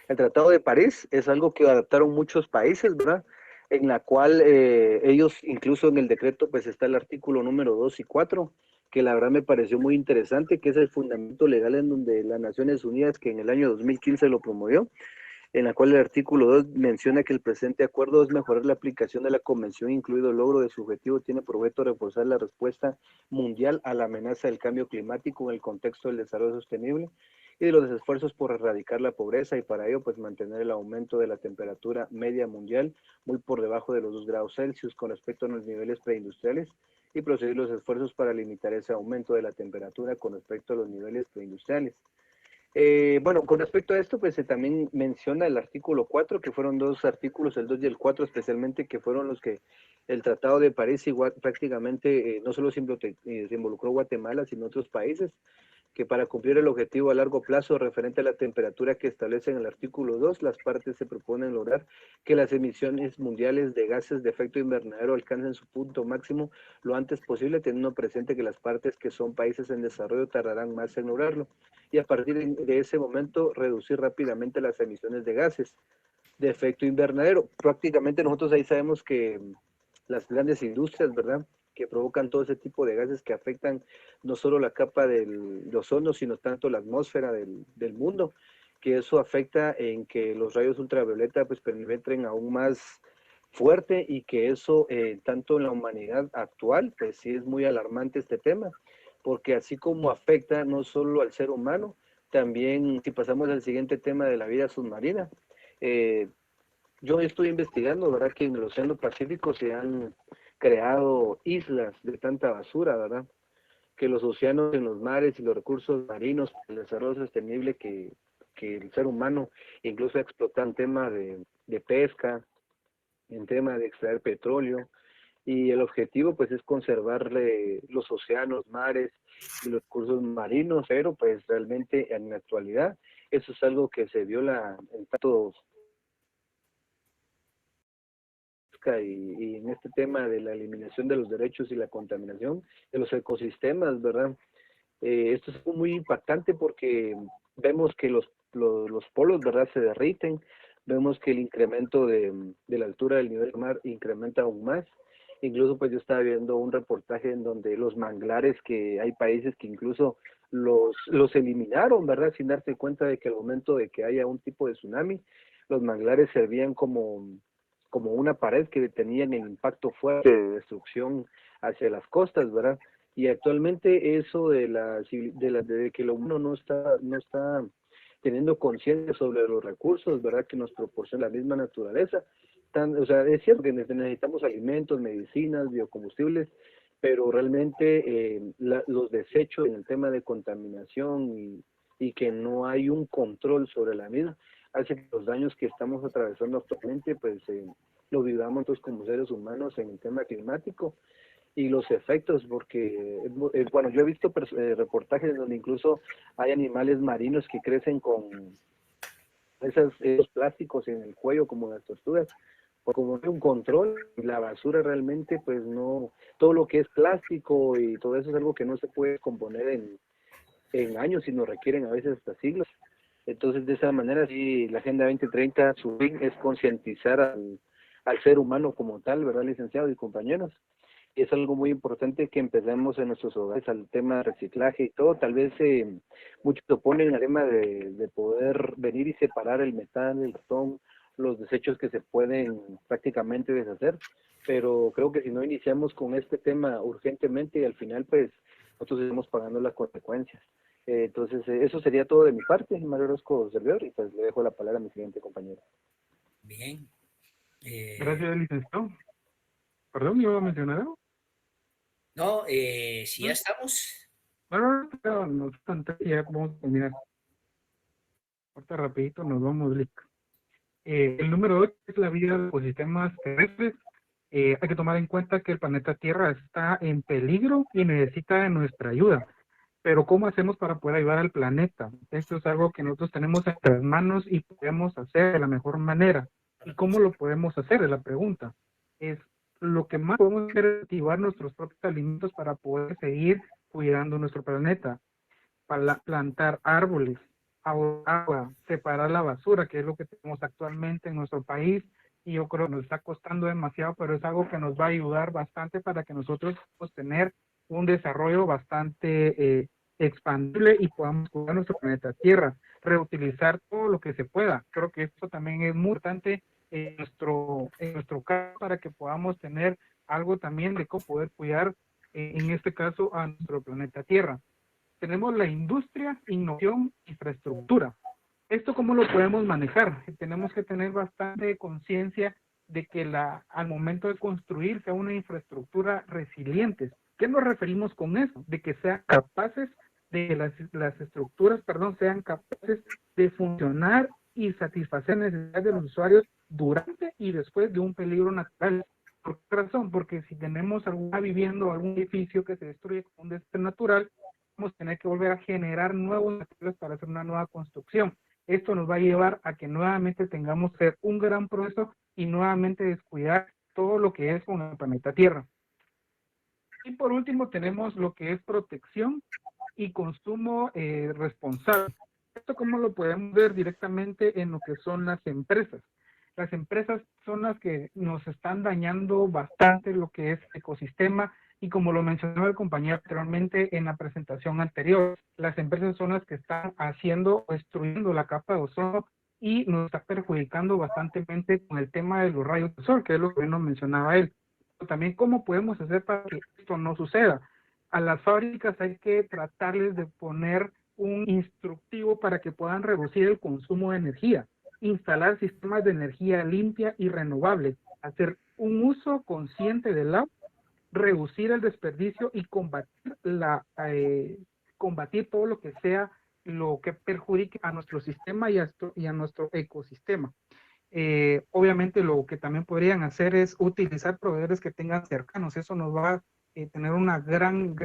El Tratado de París es algo que adaptaron muchos países, ¿verdad? En la cual ellos, incluso en el decreto, pues está el artículo número 2 y 4, que la verdad me pareció muy interesante, que es el fundamento legal en donde las Naciones Unidas, que en el año 2015 lo promovió, en la cual el artículo 2 menciona que el presente acuerdo es mejorar la aplicación de la convención, incluido el logro de su objetivo, tiene por objeto reforzar la respuesta mundial a la amenaza del cambio climático en el contexto del desarrollo sostenible y de los esfuerzos por erradicar la pobreza, y para ello pues mantener el aumento de la temperatura media mundial muy por debajo de los 2 grados Celsius con respecto a los niveles preindustriales, y proseguir los esfuerzos para limitar ese aumento de la temperatura con respecto a los niveles preindustriales. Bueno, con respecto a esto, pues se también menciona el artículo 4, que fueron 2 artículos, el 2 y el 4 especialmente, que fueron los que el Tratado de París igual prácticamente no solo se involucró Guatemala, sino otros países, que para cumplir el objetivo a largo plazo referente a la temperatura que establece en el artículo 2, las partes se proponen lograr que las emisiones mundiales de gases de efecto invernadero alcancen su punto máximo lo antes posible, teniendo presente que las partes que son países en desarrollo tardarán más en lograrlo, y a partir de ese momento reducir rápidamente las emisiones de gases de efecto invernadero. Prácticamente nosotros ahí sabemos que las grandes industrias, ¿verdad?, que provocan todo ese tipo de gases que afectan no solo la capa del ozono, sino tanto la atmósfera del mundo, que eso afecta en que los rayos ultravioleta pues penetren aún más fuerte, y que eso tanto en la humanidad actual, pues sí es muy alarmante este tema, porque así como afecta no solo al ser humano, también si pasamos al siguiente tema de la vida submarina, yo estoy investigando, ¿verdad?, que en el Océano Pacífico se han creado islas de tanta basura, ¿verdad?, que los océanos, en los mares y los recursos marinos, el desarrollo sostenible que el ser humano incluso explota en tema de pesca, en tema de extraer petróleo, y el objetivo pues es conservarle los océanos, mares y los recursos marinos, pero pues realmente en la actualidad eso es algo que se viola en tanto y en este tema de la eliminación de los derechos y la contaminación de los ecosistemas, ¿verdad? Esto es muy impactante porque vemos que los polos, ¿verdad?, se derriten, vemos que el incremento de la altura del nivel del mar incrementa aún más. Incluso pues yo estaba viendo un reportaje en donde los manglares, que hay países que incluso los eliminaron, ¿verdad?, sin darse cuenta de que al momento de que haya un tipo de tsunami, los manglares servían como una pared que tenían el impacto fuerte de destrucción hacia las costas, ¿verdad? Y actualmente eso de que el humano no está teniendo conciencia sobre los recursos, ¿verdad?, que nos proporciona la misma naturaleza. O sea, es cierto que necesitamos alimentos, medicinas, biocombustibles, pero realmente los desechos en el tema de contaminación y que no hay un control sobre la misma, hace que los daños que estamos atravesando actualmente, pues lo vivamos nosotros como seres humanos en el tema climático y los efectos, porque, bueno, yo he visto reportajes donde incluso hay animales marinos que crecen con esos plásticos en el cuello, como las tortugas, o como no hay un control, la basura realmente, pues no, todo lo que es plástico y todo eso es algo que no se puede componer en años, sino requieren a veces hasta siglos. Entonces, de esa manera, sí, la Agenda 2030, su fin es concientizar al ser humano como tal, ¿verdad, licenciados y compañeros? Y es algo muy importante que empecemos en nuestros hogares al tema de reciclaje y todo. Tal vez muchos se oponen al tema de poder venir y separar el metal, el cartón, los desechos que se pueden prácticamente deshacer, pero creo que si no iniciamos con este tema urgentemente, al final pues nosotros estamos pagando las consecuencias. Entonces, eso sería todo de mi parte, Mario Orozco servidor, y pues le dejo la palabra a mi siguiente compañero. Bien. Gracias, licenciado. Perdón, ¿iba a mencionar algo? No, si ya estamos. Bueno, no obstante, ya vamos a terminar. Ahorita rapidito nos vamos, Lick. El número 8 es la vida de los ecosistemas terrestres. Hay que tomar en cuenta que el planeta Tierra está en peligro y necesita de nuestra ayuda. Pero ¿cómo hacemos para poder ayudar al planeta? Esto es algo que nosotros tenemos en nuestras manos y podemos hacer de la mejor manera. ¿Y cómo lo podemos hacer? Es la pregunta. Lo que más podemos hacer es activar nuestros propios alimentos para poder seguir cuidando nuestro planeta. Para plantar árboles, agua, separar la basura, que es lo que tenemos actualmente en nuestro país. Y yo creo que nos está costando demasiado, pero es algo que nos va a ayudar bastante para que nosotros podamos tener un desarrollo bastante expandible y podamos cuidar nuestro planeta Tierra, reutilizar todo lo que se pueda. Creo que esto también es muy importante en nuestro caso para que podamos tener algo también de cómo poder cuidar, en este caso, a nuestro planeta Tierra. Tenemos la industria, innovación, infraestructura. ¿Esto cómo lo podemos manejar? Tenemos que tener bastante conciencia de que al momento de construir sea una infraestructura resiliente. ¿Qué nos referimos con eso? De que sean capaces de las estructuras, sean capaces de funcionar y satisfacer necesidades de los usuarios durante y después de un peligro natural. ¿Por qué razón? Porque si tenemos alguna vivienda o algún edificio que se destruye con un desastre natural, vamos a tener que volver a generar nuevos materiales para hacer una nueva construcción. Esto nos va a llevar a que nuevamente tengamos que hacer un gran proceso y nuevamente descuidar todo lo que es con el planeta Tierra. Y por último tenemos lo que es protección y consumo responsable. Esto cómo lo podemos ver directamente en lo que son las empresas. Las empresas son las que nos están dañando bastante lo que es el ecosistema y como lo mencionó el compañero anteriormente en la presentación anterior, las empresas son las que están haciendo o destruyendo la capa de ozono y nos está perjudicando bastantemente con el tema de los rayos del sol, que es lo que nos mencionaba él. También cómo podemos hacer para que esto no suceda. A las fábricas hay que tratarles de poner un instructivo para que puedan reducir el consumo de energía, instalar sistemas de energía limpia y renovable, hacer un uso consciente del agua, reducir el desperdicio y combatir todo lo que sea lo que perjudique a nuestro sistema y a nuestro ecosistema. Obviamente lo que también podrían hacer es utilizar proveedores que tengan cercanos. Eso nos va a tener una gran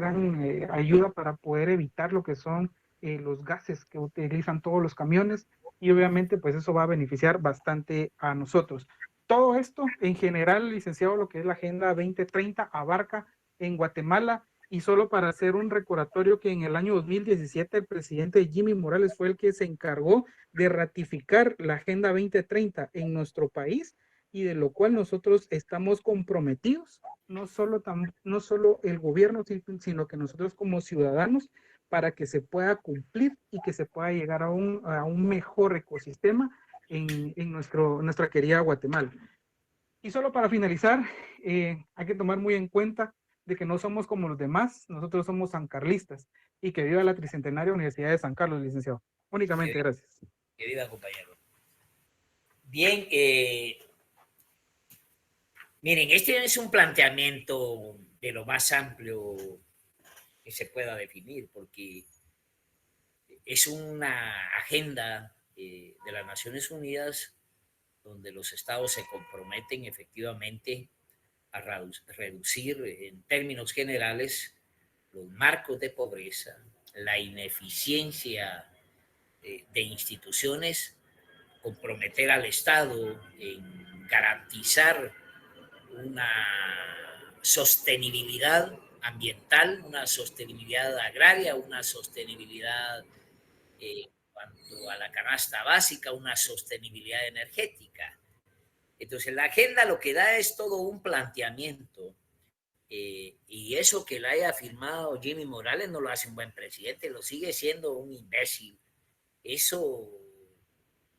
ayuda para poder evitar lo que son los gases que utilizan todos los camiones y obviamente pues eso va a beneficiar bastante a nosotros. Todo esto en general, licenciado, lo que es la Agenda 2030 abarca en Guatemala. Y solo para hacer un recordatorio que en el año 2017 el presidente Jimmy Morales fue el que se encargó de ratificar la Agenda 2030 en nuestro país y de lo cual nosotros estamos comprometidos, no solo el gobierno, sino que nosotros como ciudadanos, para que se pueda cumplir y que se pueda llegar a un mejor ecosistema en nuestra querida Guatemala. Y solo para finalizar, hay que tomar muy en cuenta de que no somos como los demás, nosotros somos sancarlistas y que viva la Tricentenaria Universidad de San Carlos, licenciado. Únicamente, gracias. Que viva, compañero. Bien, miren, este es un planteamiento de lo más amplio que se pueda definir, porque es una agenda de las Naciones Unidas donde los estados se comprometen efectivamente a reducir en términos generales los marcos de pobreza, la ineficiencia de instituciones, comprometer al Estado en garantizar una sostenibilidad ambiental, una sostenibilidad agraria, una sostenibilidad en cuanto a la canasta básica, una sostenibilidad energética. Entonces, la agenda lo que da es todo un planteamiento y eso que la haya firmado Jimmy Morales no lo hace un buen presidente, lo sigue siendo un imbécil. Eso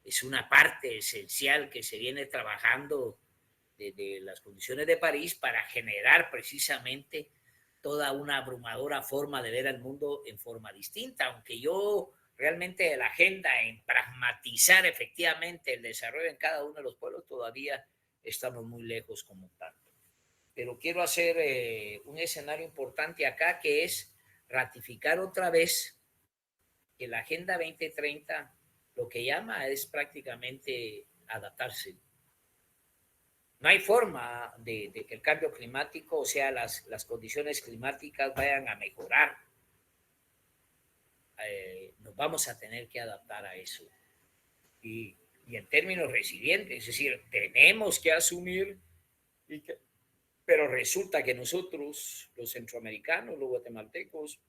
es una parte esencial que se viene trabajando desde las condiciones de París para generar precisamente toda una abrumadora forma de ver al mundo en forma distinta, aunque yo realmente la agenda en pragmatizar efectivamente el desarrollo en cada uno de los pueblos todavía estamos muy lejos como tanto. Pero quiero hacer un escenario importante acá que es ratificar otra vez que la Agenda 2030 lo que llama es prácticamente adaptarse. No hay forma de que el cambio climático, o sea, las condiciones climáticas vayan a mejorar. Nos vamos a tener que adaptar a eso. Y en términos resilientes, es decir, tenemos que asumir, pero resulta que nosotros, los centroamericanos, los guatemaltecos,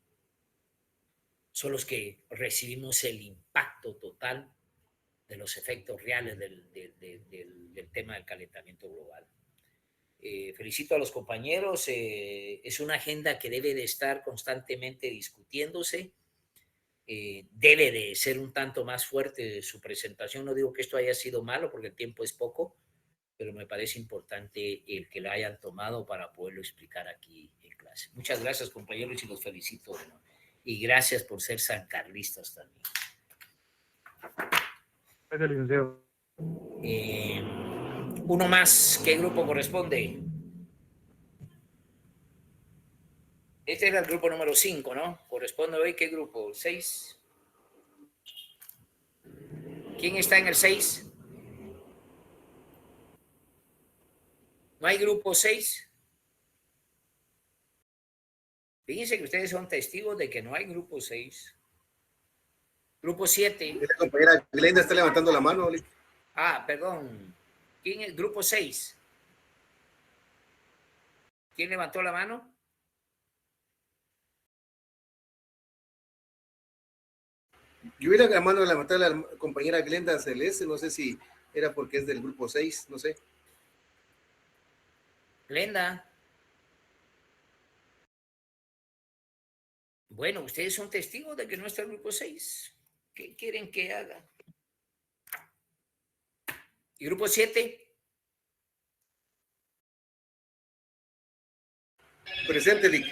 son los que recibimos el impacto total de los efectos reales del tema del calentamiento global. Felicito a los compañeros, es una agenda que debe de estar constantemente discutiéndose, debe de ser un tanto más fuerte su presentación. No digo que esto haya sido malo porque el tiempo es poco, pero me parece importante el que la hayan tomado para poderlo explicar aquí en clase. Muchas gracias, compañeros, y los felicito. Y gracias por ser sancarlistas también. Gracias, licenciado. Uno más, ¿qué grupo corresponde? Este era el grupo número 5, ¿no? ¿Corresponde hoy qué grupo? ¿6? ¿Quién está en el 6? ¿No hay grupo 6? Fíjense que ustedes son testigos de que no hay grupo 6. Grupo 7. La compañera Glenda está levantando la mano. Ah, perdón. ¿Quién es? Grupo 6. ¿Quién levantó la mano? Yo vi la mano levantar la compañera Glenda Celeste, no sé si era porque es del grupo 6, no sé. Glenda. Bueno, ustedes son testigos de que no está el grupo 6. ¿Qué quieren que haga? ¿Y grupo 7? Presente, Lick.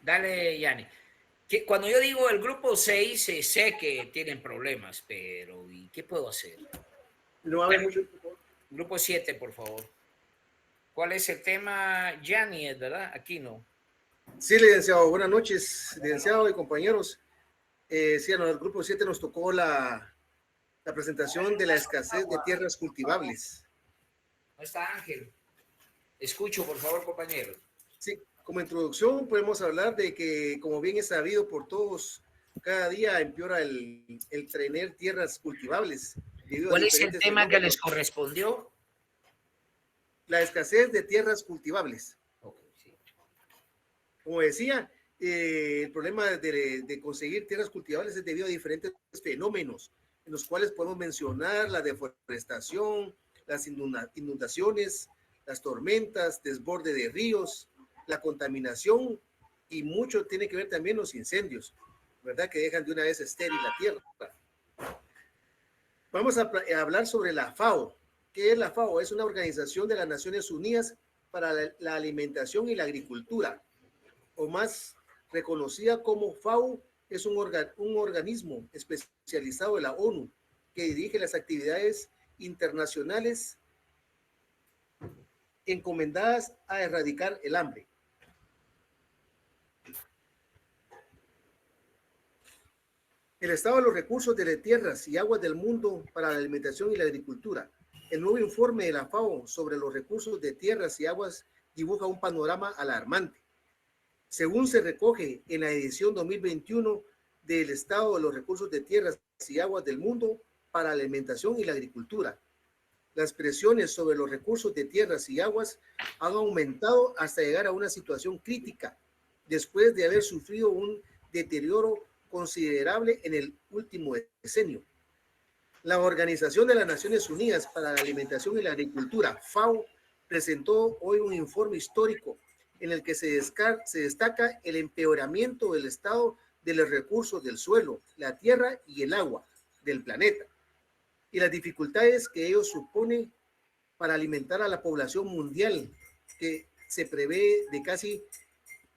Dale, Yanni. Cuando yo digo el grupo 6, sé que tienen problemas, pero ¿y qué puedo hacer? No habla mucho. Grupo 7, por favor. ¿Cuál es el tema? Yanni, ¿verdad? Aquí no. Sí, licenciado. Buenas noches, licenciado y compañeros. Sí, en el grupo 7 nos tocó la presentación de la escasez de tierras cultivables. No está Ángel. Escucho, por favor, compañero. Sí, como introducción podemos hablar de que, como bien es sabido por todos, cada día empeora el tener tierras cultivables. ¿Cuál es el tema que les correspondió? La escasez de tierras cultivables. Okay, sí. Como decía, el problema de conseguir tierras cultivables es debido a diferentes fenómenos, en los cuales podemos mencionar la deforestación, las inundaciones, las tormentas, desborde de ríos, la contaminación, y mucho tiene que ver también los incendios, ¿verdad? Que dejan de una vez estéril la tierra. Vamos a hablar sobre la FAO. ¿Qué es la FAO? Es una organización de las Naciones Unidas para la Alimentación y la Agricultura, o más reconocida como FAO. Es un organismo especializado de la ONU que dirige las actividades internacionales encomendadas a erradicar el hambre. El estado de los recursos de las tierras y aguas del mundo para la alimentación y la agricultura. El nuevo informe de la FAO sobre los recursos de tierras y aguas dibuja un panorama alarmante. Según se recoge en la edición 2021 del estado de los recursos de tierras y aguas del mundo para la alimentación y la agricultura, las presiones sobre los recursos de tierras y aguas han aumentado hasta llegar a una situación crítica, después de haber sufrido un deterioro considerable en el último decenio. La Organización de las Naciones Unidas para la Alimentación y la Agricultura, FAO, presentó hoy un informe histórico en el que se destaca el empeoramiento del estado de los recursos del suelo, la tierra y el agua del planeta, y las dificultades que ello supone para alimentar a la población mundial, que se prevé de casi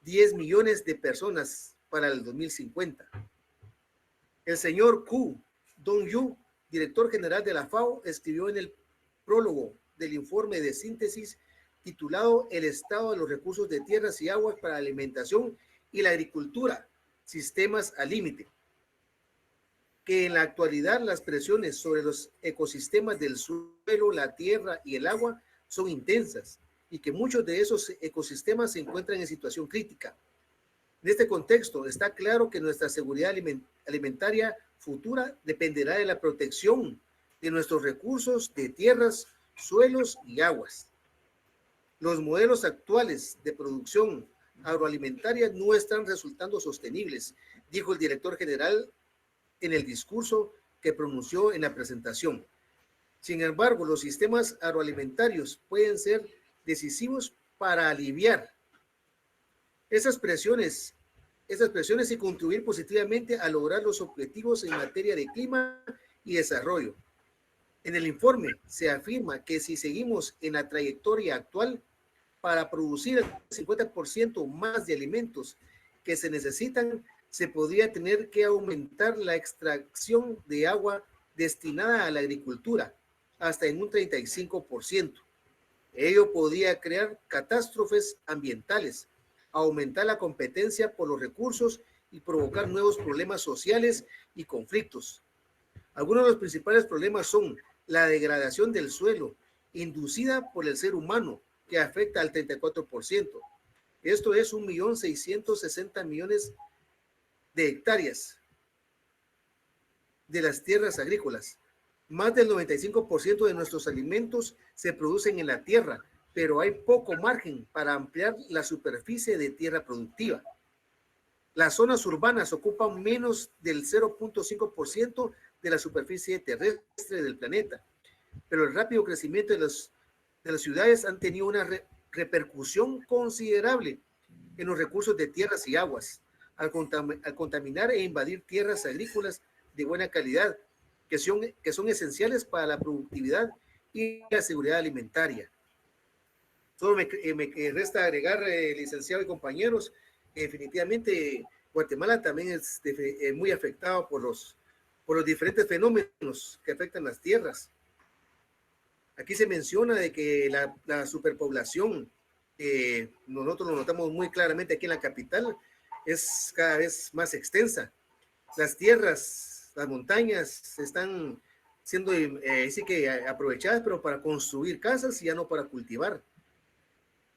10 millones de personas para el 2050. El señor Ku Dong-yu, director general de la FAO, escribió en el prólogo del informe de síntesis titulado El estado de los recursos de tierras y aguas para la alimentación y la agricultura, sistemas al límite, que en la actualidad las presiones sobre los ecosistemas del suelo, la tierra y el agua son intensas y que muchos de esos ecosistemas se encuentran en situación crítica. En este contexto, está claro que nuestra seguridad alimentaria futura dependerá de la protección de nuestros recursos de tierras, suelos y aguas. Los modelos actuales de producción agroalimentaria no están resultando sostenibles, dijo el director general en el discurso que pronunció en la presentación. Sin embargo, los sistemas agroalimentarios pueden ser decisivos para aliviar esas presiones y contribuir positivamente a lograr los objetivos en materia de clima y desarrollo. En el informe se afirma que si seguimos en la trayectoria actual para producir el 50% más de alimentos que se necesitan, se podría tener que aumentar la extracción de agua destinada a la agricultura hasta en un 35%. Ello podría crear catástrofes ambientales, aumentar la competencia por los recursos y provocar nuevos problemas sociales y conflictos. Algunos de los principales problemas son la degradación del suelo, inducida por el ser humano, que afecta al 34%, Esto es 1.660.000.000 de hectáreas de las tierras agrícolas. Más del 95% de nuestros alimentos se producen en la tierra, pero hay poco margen para ampliar la superficie de tierra productiva. Las zonas urbanas ocupan menos del 0.5% de la superficie terrestre del planeta, pero el rápido crecimiento de las ciudades han tenido una repercusión considerable en los recursos de tierras y aguas, al contaminar e invadir tierras agrícolas de buena calidad, que son esenciales para la productividad y la seguridad alimentaria. Solo me resta agregar, licenciado y compañeros, definitivamente Guatemala también es muy afectado por los diferentes fenómenos que afectan las tierras. Aquí se menciona de que la superpoblación, nosotros lo notamos muy claramente aquí en la capital, es cada vez más extensa. Las tierras, las montañas están siendo sí que aprovechadas, pero para construir casas y ya no para cultivar.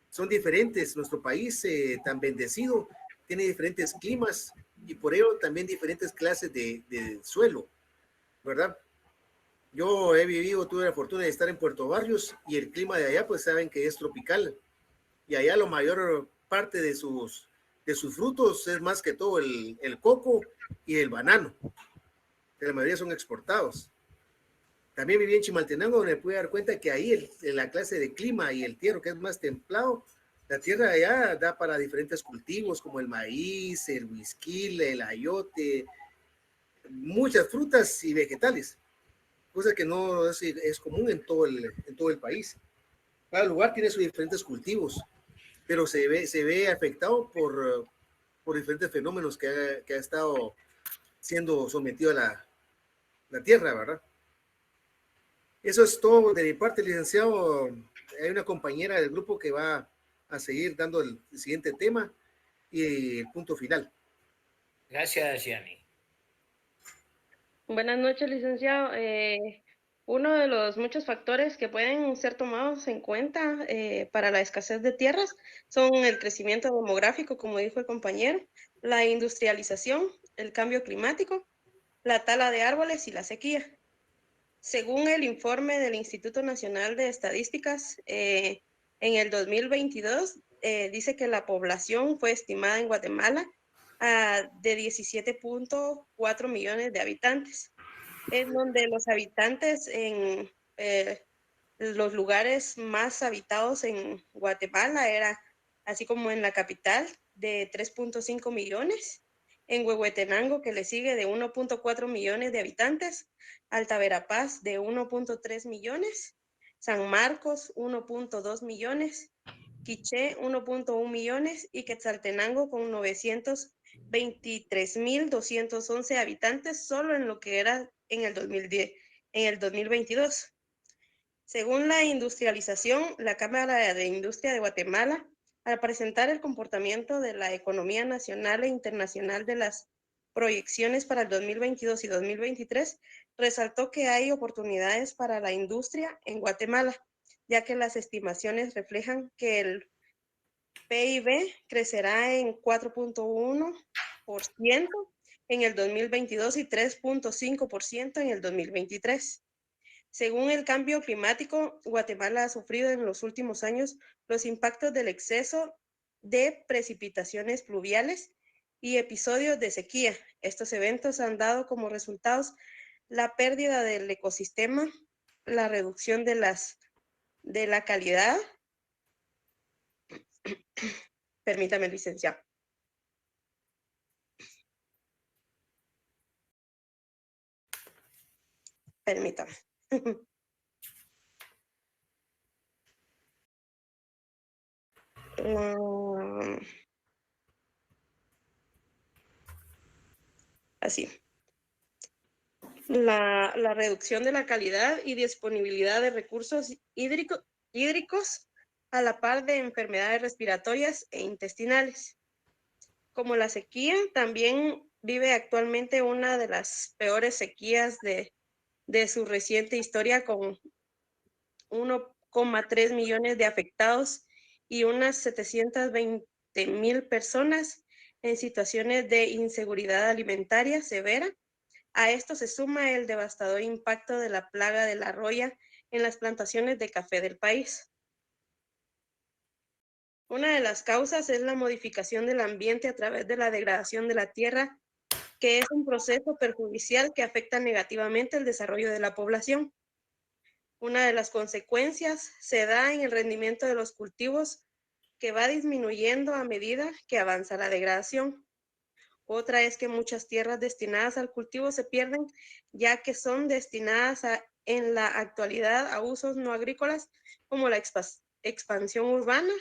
Son diferentes, nuestro país tan bendecido tiene diferentes climas y por ello también diferentes clases de suelo, ¿verdad? Yo tuve la fortuna de estar en Puerto Barrios y el clima de allá, pues saben que es tropical. Y allá la mayor parte de sus frutos es más que todo el coco y el banano, que la mayoría son exportados. También viví en Chimaltenango, donde me pude dar cuenta que ahí la clase de clima y el tierra, que es más templado, la tierra allá da para diferentes cultivos como el maíz, el huisquil, el ayote, muchas frutas y vegetales, cosa que no es común en todo el país. Cada lugar tiene sus diferentes cultivos, pero se ve afectado por diferentes fenómenos que ha estado siendo sometido a la tierra, ¿verdad? Eso es todo de mi parte, licenciado. Hay una compañera del grupo que va a seguir dando el siguiente tema y el punto final. Gracias, Yani. Buenas noches, licenciado. Uno de los muchos factores que pueden ser tomados en cuenta para la escasez de tierras son el crecimiento demográfico, como dijo el compañero, la industrialización, el cambio climático, la tala de árboles y la sequía. Según el informe del Instituto Nacional de Estadísticas, en el 2022 dice que la población fue estimada en Guatemala de 17.4 millones de habitantes, en donde los habitantes en los lugares más habitados en Guatemala era, así como en la capital, de 3.5 millones, en Huehuetenango, que le sigue, de 1.4 millones de habitantes, Alta Verapaz de 1.3 millones, San Marcos 1.2 millones, Quiché 1.1 millones y Quetzaltenango con 923.211 habitantes solo en lo que era en el 2022. Según la industrialización, la Cámara de Industria de Guatemala, al presentar el comportamiento de la economía nacional e internacional de las proyecciones para el 2022 y 2023, resaltó que hay oportunidades para la industria en Guatemala, ya que las estimaciones reflejan que el PIB crecerá en 4.1% en el 2022 y 3.5% en el 2023. Según el cambio climático, Guatemala ha sufrido en los últimos años los impactos del exceso de precipitaciones pluviales y episodios de sequía. Estos eventos han dado como resultados la pérdida del ecosistema, la reducción de la calidad. Permítame, licenciado. Permítame. Así. La reducción de la calidad y disponibilidad de recursos hídricos a la par de enfermedades respiratorias e intestinales. Como la sequía, también vive actualmente una de las peores sequías de su reciente historia, con 1,3 millones de afectados y unas 720 7,000 personas en situaciones de inseguridad alimentaria severa. A esto se suma el devastador impacto de la plaga de la roya en las plantaciones de café del país. Una de las causas es la modificación del ambiente a través de la degradación de la tierra, que es un proceso perjudicial que afecta negativamente el desarrollo de la población. Una de las consecuencias se da en el rendimiento de los cultivos, que va disminuyendo a medida que avanza la degradación. Otra es que muchas tierras destinadas al cultivo se pierden, ya que son destinadas en la actualidad a usos no agrícolas, como la expansión urbana,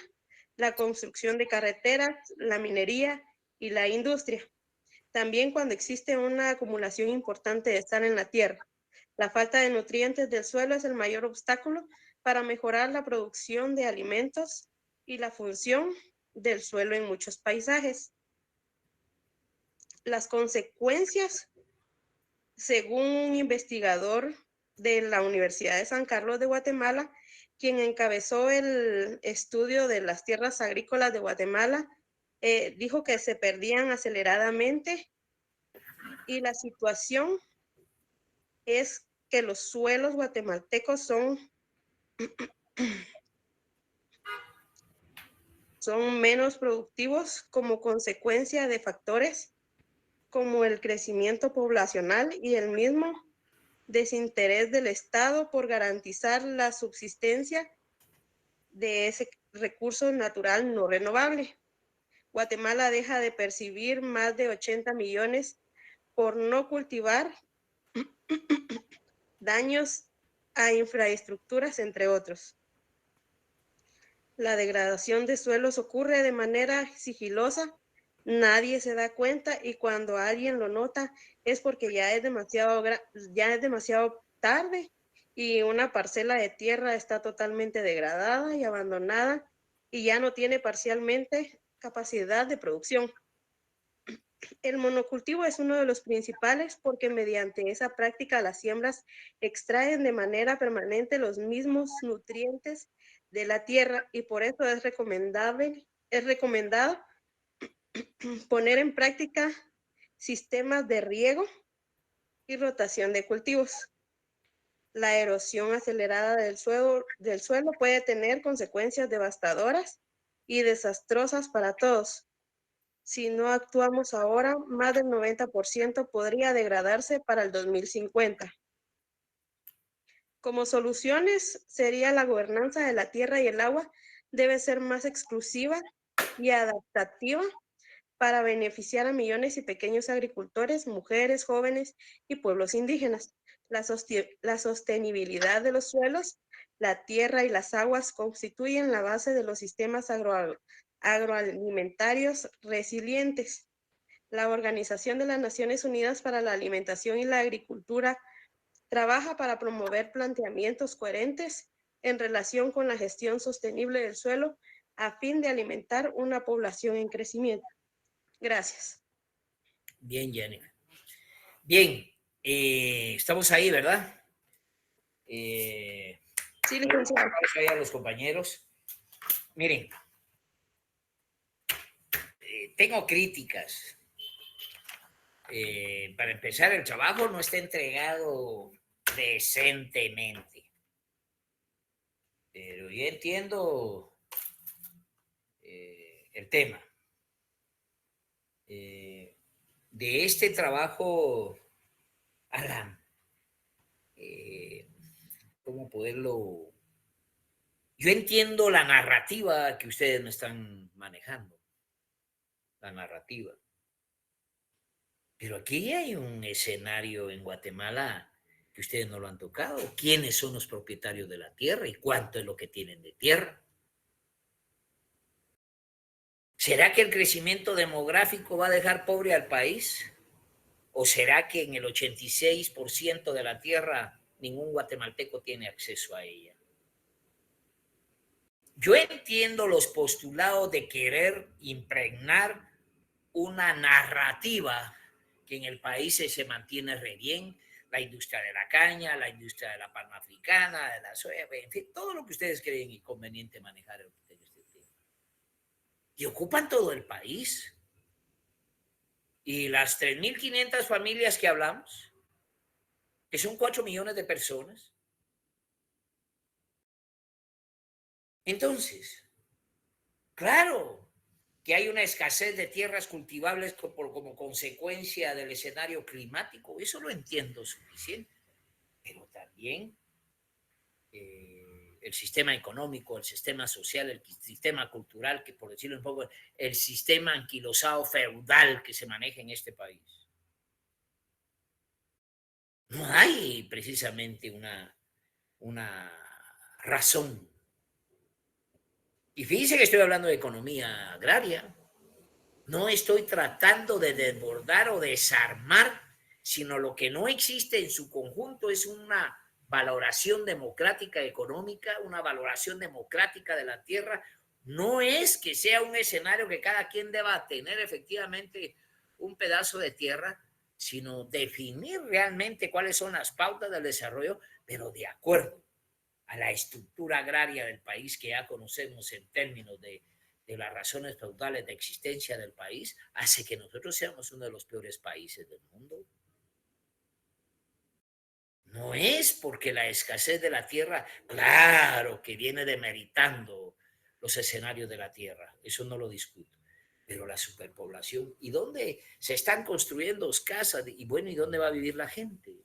la construcción de carreteras, la minería y la industria. También cuando existe una acumulación importante de sal en la tierra. La falta de nutrientes del suelo es el mayor obstáculo para mejorar la producción de alimentos y la función del suelo en muchos paisajes. Las consecuencias, según un investigador de la Universidad de San Carlos de Guatemala, quien encabezó el estudio de las tierras agrícolas de Guatemala, dijo que se perdían aceleradamente, y la situación es que los suelos guatemaltecos son menos productivos como consecuencia de factores como el crecimiento poblacional y el mismo desinterés del Estado por garantizar la subsistencia de ese recurso natural no renovable. Guatemala deja de percibir más de 80 millones por no cultivar, daños a infraestructuras, entre otros. La degradación de suelos ocurre de manera sigilosa, nadie se da cuenta, y cuando alguien lo nota es porque ya es demasiado tarde y una parcela de tierra está totalmente degradada y abandonada y ya no tiene parcialmente capacidad de producción. El monocultivo es uno de los principales porque mediante esa práctica las siembras extraen de manera permanente los mismos nutrientes de la tierra, y por eso es recomendado poner en práctica sistemas de riego y rotación de cultivos. La erosión acelerada del suelo puede tener consecuencias devastadoras y desastrosas para todos. Si no actuamos ahora, más del 90% podría degradarse para el 2050. Como soluciones, sería la gobernanza de la tierra y el agua debe ser más exclusiva y adaptativa para beneficiar a millones y pequeños agricultores, mujeres, jóvenes y pueblos indígenas. La sostenibilidad de los suelos, la tierra y las aguas constituyen la base de los sistemas agroalimentarios resilientes. La Organización de las Naciones Unidas para la Alimentación y la Agricultura trabaja para promover planteamientos coherentes en relación con la gestión sostenible del suelo a fin de alimentar una población en crecimiento. Gracias. Bien, Jennifer. Bien, estamos ahí, ¿verdad? Sí, licenciado. Ahí a los compañeros. Miren, tengo críticas. Para empezar, el trabajo no está entregado decentemente. Pero yo entiendo el tema. De este trabajo, Alan, ¿cómo poderlo? Yo entiendo la narrativa que ustedes me están manejando, la narrativa. Pero aquí hay un escenario en Guatemala que ustedes no lo han tocado. ¿Quiénes son los propietarios de la tierra y cuánto es lo que tienen de tierra? ¿Será que el crecimiento demográfico va a dejar pobre al país? ¿O será que en el 86% de la tierra ningún guatemalteco tiene acceso a ella? Yo entiendo los postulados de querer impregnar una narrativa que en el país se mantiene re bien, la industria de la caña, la industria de la palma africana, de la soya, en fin, todo lo que ustedes creen inconveniente manejar en este tema. y ocupan todo el país. Y las 3.500 familias que hablamos, que son 4 millones de personas. Entonces, claro que hay una escasez de tierras cultivables como consecuencia del escenario climático, eso lo entiendo suficiente, pero también el sistema económico, el sistema social, el sistema cultural, que por decirlo un poco, el sistema anquilosado feudal que se maneja en este país. No hay precisamente una razón. Y fíjense que estoy hablando de economía agraria. No estoy tratando de desbordar o desarmar, sino lo que no existe en su conjunto es una valoración democrática económica, una valoración democrática de la tierra. No es que sea un escenario que cada quien deba tener efectivamente un pedazo de tierra, sino definir realmente cuáles son las pautas del desarrollo, pero de acuerdo a la estructura agraria del país que ya conocemos en términos de las razones feudales de existencia del país, hace que nosotros seamos uno de los peores países del mundo. No es porque la escasez de la tierra, claro que viene demeritando los escenarios de la tierra, eso no lo discuto, pero la superpoblación, ¿y dónde se están construyendo casas? Y bueno, ¿y dónde va a vivir la gente?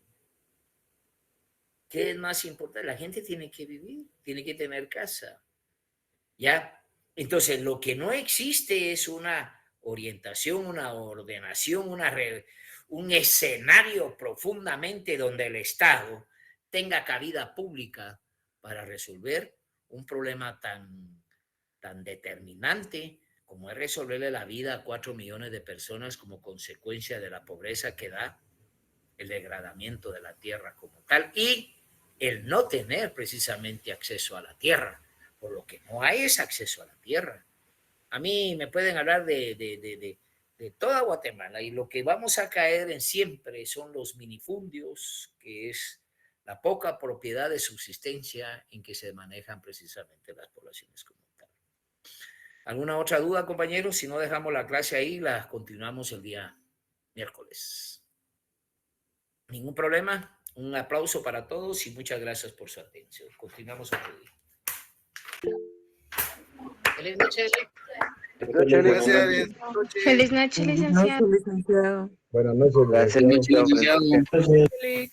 ¿Qué es más importante? La gente tiene que vivir, tiene que tener casa. ¿Ya? Entonces, lo que no existe es una orientación, una ordenación, un escenario profundamente donde el Estado tenga cabida pública para resolver un problema tan determinante como es resolverle la vida a 4 millones de personas como consecuencia de la pobreza que da el degradamiento de la tierra como tal y el no tener precisamente acceso a la tierra, por lo que no hay ese acceso a la tierra. A mí me pueden hablar de toda Guatemala y lo que vamos a caer en siempre son los minifundios, que es la poca propiedad de subsistencia en que se manejan precisamente las poblaciones como tal. ¿Alguna otra duda, compañeros? Si no, dejamos la clase ahí, la continuamos el día miércoles. ¿Ningún problema? Un aplauso para todos y muchas gracias por su atención. Continuamos otro día. Feliz noche. Feliz noche, licenciado. Buenas noches, licenciado. Feliz noche, licenciado.